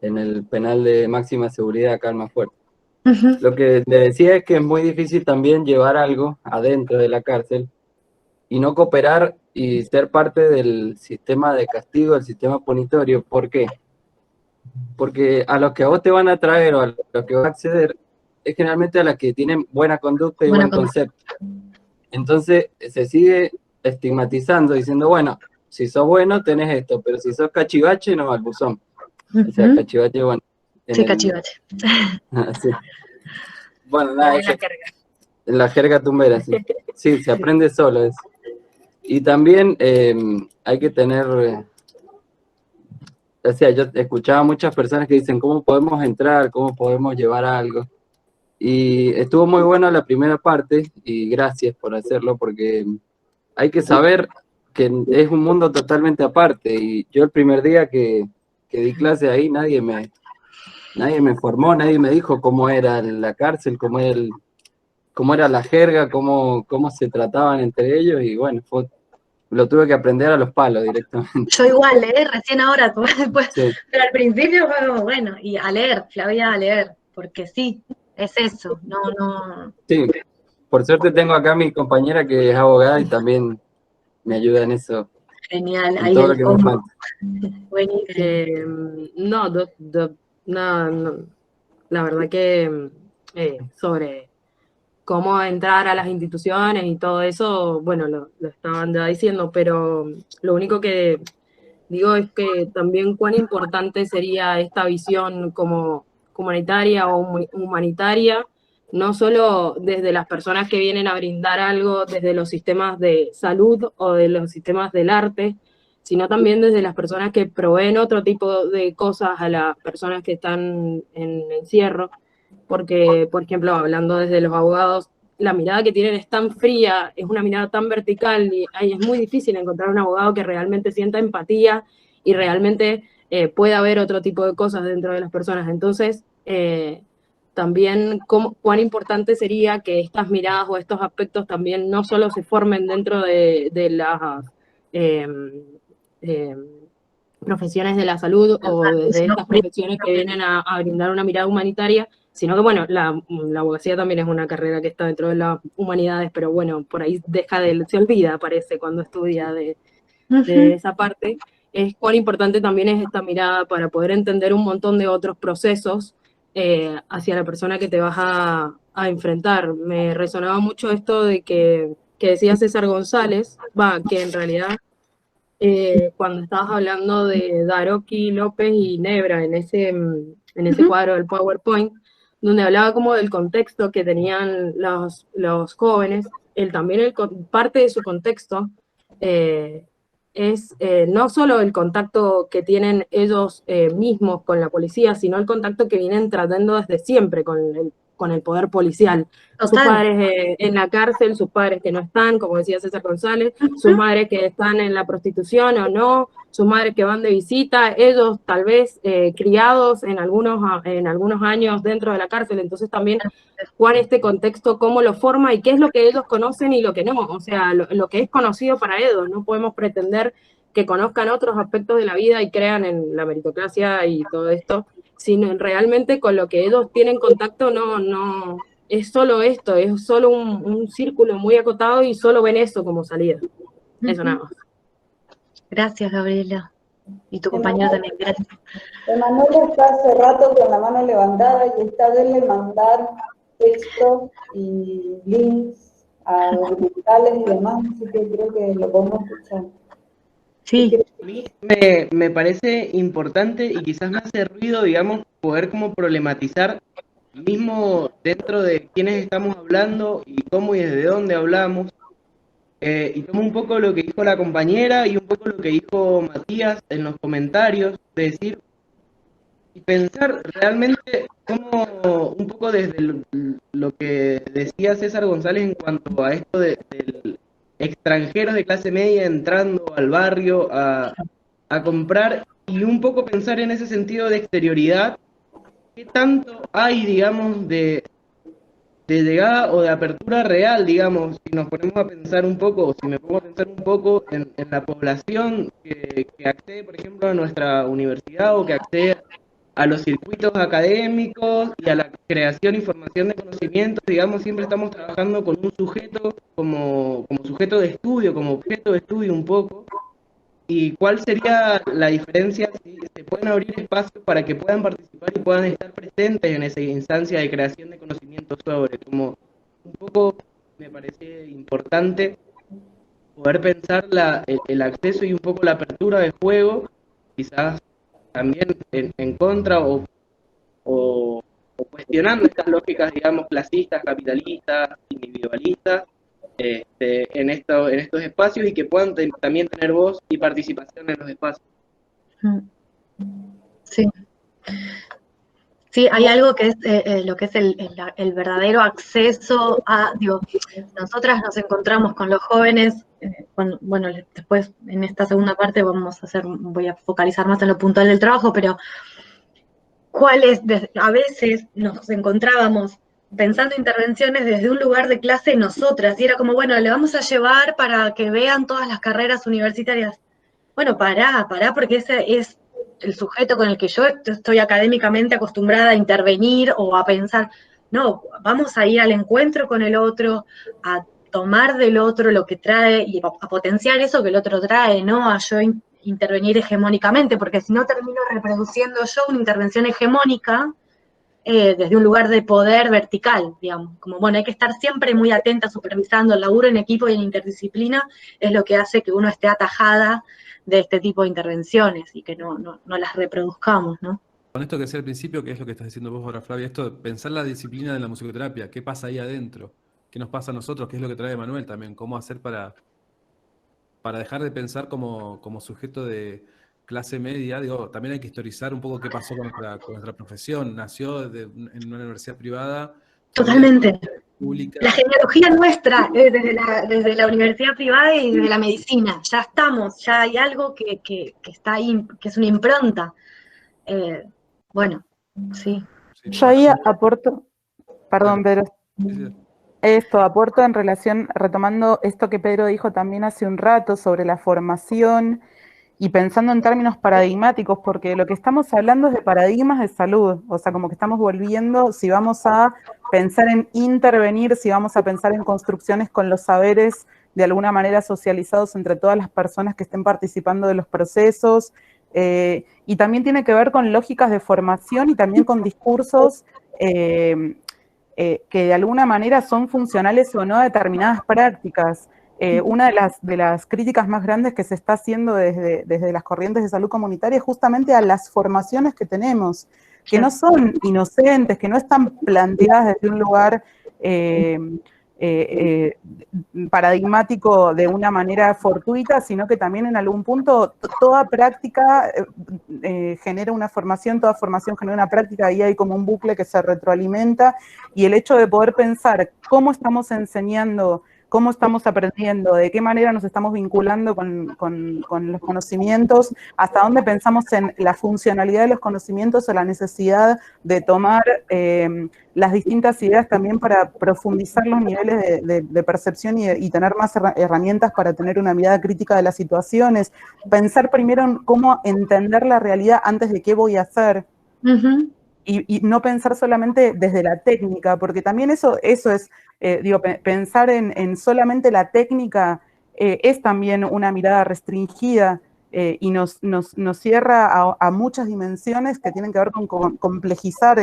en el penal de máxima seguridad acá en Almafuerte. Lo que le decía es que es muy difícil también llevar algo adentro de la cárcel y no cooperar y ser parte del sistema de castigo, del sistema punitorio. ¿Por qué? Porque a los que a vos te van a traer o a los que vas a acceder es generalmente a las que tienen buena conducta y buen concepto. Entonces se sigue estigmatizando, diciendo, bueno, si sos bueno tenés esto, pero si sos cachivache no al buzón. O sea, cachivache, bueno. Sí, cachivache. Sí. Bueno, nada, eso. En la jerga tumbera, sí. Sí, se aprende solo eso. Y también hay que tener... O sea, yo escuchaba a muchas personas que dicen, ¿cómo podemos entrar? ¿Cómo podemos llevar algo? Y estuvo muy buena la primera parte, y gracias por hacerlo, porque hay que saber que es un mundo totalmente aparte. Y yo el primer día que di clase ahí, nadie me formó, nadie me dijo cómo era la cárcel, cómo era la jerga, cómo se trataban entre ellos, y bueno, lo tuve que aprender a los palos directamente. Yo igual, recién ahora, después, Sí. pero al principio fue como, bueno, y a leer, Flavia, a leer, porque sí, es eso, no. Sí, por suerte tengo acá a mi compañera que es abogada y también me ayuda en eso. Genial, en ahí todo lo el que me combo. falta. Buenísimo. No, nada, no, la verdad que sobre cómo entrar a las instituciones y todo eso, bueno, lo estaban ya diciendo, pero lo único que digo es que también cuán importante sería esta visión como comunitaria o humanitaria, no solo desde las personas que vienen a brindar algo desde los sistemas de salud o de los sistemas del arte, sino también desde las personas que proveen otro tipo de cosas a las personas que están en encierro, porque, por ejemplo, hablando desde los abogados, la mirada que tienen es tan fría, es una mirada tan vertical, y es muy difícil encontrar un abogado que realmente sienta empatía y realmente pueda ver otro tipo de cosas dentro de las personas. Entonces, también cuán importante sería que estas miradas o estos aspectos también no solo se formen dentro de las profesiones de la salud o de estas profesiones que vienen a brindar una mirada humanitaria, sino que, bueno, la abogacía también es una carrera que está dentro de las humanidades, pero bueno, por ahí se olvida, parece, cuando estudia de esa parte. Es cuán importante también es esta mirada para poder entender un montón de otros procesos hacia la persona que te vas a enfrentar. Me resonaba mucho esto de que decía César González, que en realidad cuando estabas hablando de Daroqui, López y Nebra en ese cuadro del PowerPoint, donde hablaba como del contexto que tenían los jóvenes, parte de su contexto es no solo el contacto que tienen ellos mismos con la policía, sino el contacto que vienen tratando desde siempre con el poder policial. Total. Sus padres en la cárcel, sus padres que no están, como decía César González, sus madres que están en la prostitución o no, sus madres que van de visita, ellos tal vez criados en algunos años dentro de la cárcel. Entonces también cuál este contexto, cómo lo forma y qué es lo que ellos conocen y lo que no, o sea, lo que es conocido para ellos. No podemos pretender que conozcan otros aspectos de la vida y crean en la meritocracia y todo esto, sino realmente con lo que ellos tienen contacto no es solo esto, es solo un círculo muy acotado y solo ven eso como salida. Eso nada más. Gracias, Gabriela. Y tu compañero también, gracias. Emanuela está hace rato con la mano levantada y está de mandar textos y links a documentales y demás, así que creo que lo podemos escuchar. Sí. A mí me parece importante y quizás me hace ruido, digamos, poder como problematizar mismo dentro de quiénes estamos hablando y cómo y desde dónde hablamos. Y tomo un poco lo que dijo la compañera y un poco lo que dijo Matías en los comentarios, de decir y pensar realmente cómo, un poco desde lo que decía César González en cuanto a esto de extranjeros de clase media entrando al barrio a comprar, y un poco pensar en ese sentido de exterioridad, qué tanto hay, digamos, de llegada o de apertura real, digamos, si nos ponemos a pensar un poco, o si me pongo a pensar un poco en la población que accede, por ejemplo, a nuestra universidad o que accede a los circuitos académicos y a la creación y formación de conocimientos, digamos, siempre estamos trabajando con un sujeto como sujeto de estudio, como objeto de estudio un poco. ¿Y cuál sería la diferencia si se pueden abrir espacios para que puedan participar y puedan estar presentes en esa instancia de creación de conocimientos sobre? Como un poco me parece importante poder pensar el acceso y un poco la apertura de juego, quizás también en contra o cuestionando estas lógicas, digamos, clasistas, capitalistas, individualistas, en estos espacios, y que puedan también tener voz y participación en los espacios. Sí. Sí, hay algo que es lo que es el verdadero acceso a, digo, nosotras nos encontramos con los jóvenes, bueno, después en esta segunda parte voy a focalizar más en lo puntual del trabajo, pero a veces nos encontrábamos pensando intervenciones desde un lugar de clase nosotras, y era como, bueno, le vamos a llevar para que vean todas las carreras universitarias. Bueno, pará, porque ese es el sujeto con el que yo estoy académicamente acostumbrada a intervenir o a pensar. No, vamos a ir al encuentro con el otro, a tomar del otro lo que trae y a potenciar eso que el otro trae, no a yo intervenir hegemónicamente, porque si no termino reproduciendo yo una intervención hegemónica desde un lugar de poder vertical, digamos. Como, bueno, hay que estar siempre muy atenta, supervisando el laburo en equipo y en interdisciplina, es lo que hace que uno esté atajada de este tipo de intervenciones y que no las reproduzcamos, ¿no? Con esto que decía al principio, que es lo que estás diciendo vos ahora, Flavia, esto de pensar la disciplina de la musicoterapia, qué pasa ahí adentro, qué nos pasa a nosotros, qué es lo que trae Manuel también, cómo hacer para dejar de pensar como sujeto de clase media. Digo, también hay que historizar un poco qué pasó con nuestra profesión. Nació en una universidad privada. Totalmente. Pública. La genealogía nuestra, desde la universidad privada y desde la medicina, ya estamos, ya hay algo que está ahí, que es una impronta. Bueno, sí. Yo ahí aporto, perdón, Pedro. Esto aporto en relación, retomando esto que Pedro dijo también hace un rato sobre la formación y pensando en términos paradigmáticos, porque lo que estamos hablando es de paradigmas de salud, o sea, como que estamos volviendo, si vamos a pensar en intervenir, si vamos a pensar en construcciones con los saberes de alguna manera socializados entre todas las personas que estén participando de los procesos, y también tiene que ver con lógicas de formación y también con discursos que de alguna manera son funcionales o no a determinadas prácticas. Una de las críticas más grandes que se está haciendo desde las corrientes de salud comunitaria es justamente a las formaciones que tenemos, que no son inocentes, que no están planteadas desde un lugar paradigmático de una manera fortuita, sino que también en algún punto toda práctica genera una formación, toda formación genera una práctica, y hay como un bucle que se retroalimenta, y el hecho de poder pensar cómo estamos enseñando, cómo estamos aprendiendo, de qué manera nos estamos vinculando con los conocimientos, hasta dónde pensamos en la funcionalidad de los conocimientos o la necesidad de tomar las distintas ideas también para profundizar los niveles de percepción y tener más herramientas para tener una mirada crítica de las situaciones. Pensar primero en cómo entender la realidad antes de qué voy a hacer. Y no pensar solamente desde la técnica, porque también eso es, pensar en solamente la técnica es también una mirada restringida y nos cierra a muchas dimensiones que tienen que ver con complejizar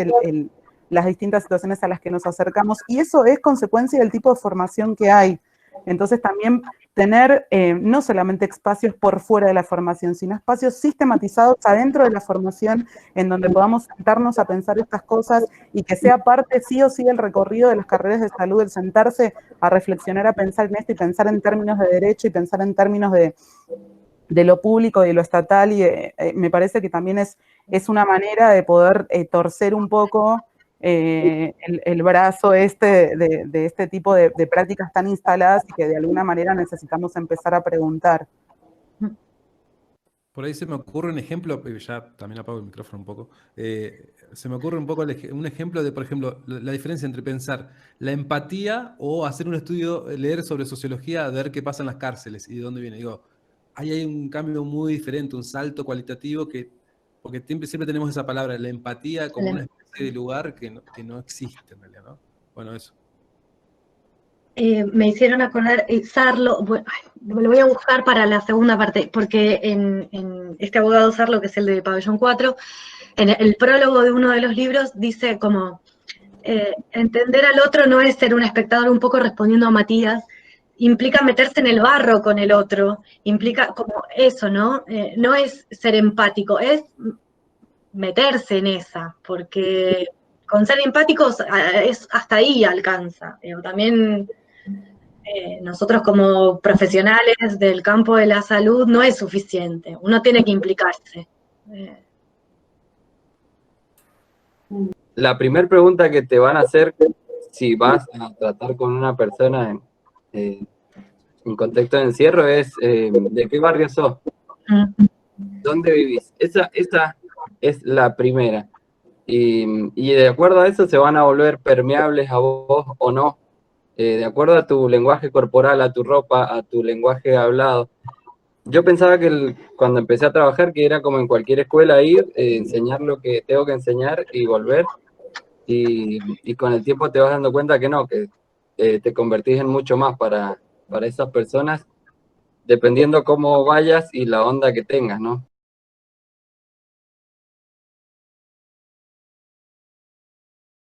las distintas situaciones a las que nos acercamos, y eso es consecuencia del tipo de formación que hay. Entonces también tener no solamente espacios por fuera de la formación, sino espacios sistematizados adentro de la formación en donde podamos sentarnos a pensar estas cosas y que sea parte sí o sí del recorrido de las carreras de salud, el sentarse a reflexionar, a pensar en esto y pensar en términos de derecho y pensar en términos de lo público y de lo estatal, y me parece que también es una manera de poder torcer un poco el brazo de este tipo de prácticas tan instaladas y que de alguna manera necesitamos empezar a preguntar. Por ahí se me ocurre un ejemplo, ya también apago el micrófono un poco, se me ocurre un poco un ejemplo de, por ejemplo, la diferencia entre pensar la empatía o hacer un estudio, leer sobre sociología, ver qué pasa en las cárceles y de dónde viene. Digo, ahí hay un cambio muy diferente, un salto cualitativo porque siempre tenemos esa palabra, la empatía, como una especie de lugar que no existe en realidad, ¿no? Bueno, eso. Me hicieron acordar, Sarlo, bueno, lo voy a buscar para la segunda parte, porque en este abogado Sarlo, que es el de Pabellón 4, en el prólogo de uno de los libros dice como, entender al otro no es ser un espectador, un poco respondiendo a Matías, implica meterse en el barro con el otro, implica como eso, ¿no? No es ser empático, es meterse en esa, porque con ser empáticos hasta ahí alcanza. También nosotros como profesionales del campo de la salud no es suficiente, uno tiene que implicarse. La primera pregunta que te van a hacer si vas a tratar con una persona en contexto de encierro es ¿de qué barrio sos? ¿Dónde vivís? Esa es la primera. Y de acuerdo a eso se van a volver permeables a vos o no. De acuerdo a tu lenguaje corporal, a tu ropa, a tu lenguaje hablado. Yo pensaba que cuando empecé a trabajar que era como en cualquier escuela ir, enseñar lo que tengo que enseñar y volver. Y con el tiempo te vas dando cuenta que no, que te convertís en mucho más para esas personas, dependiendo cómo vayas y la onda que tengas, ¿no?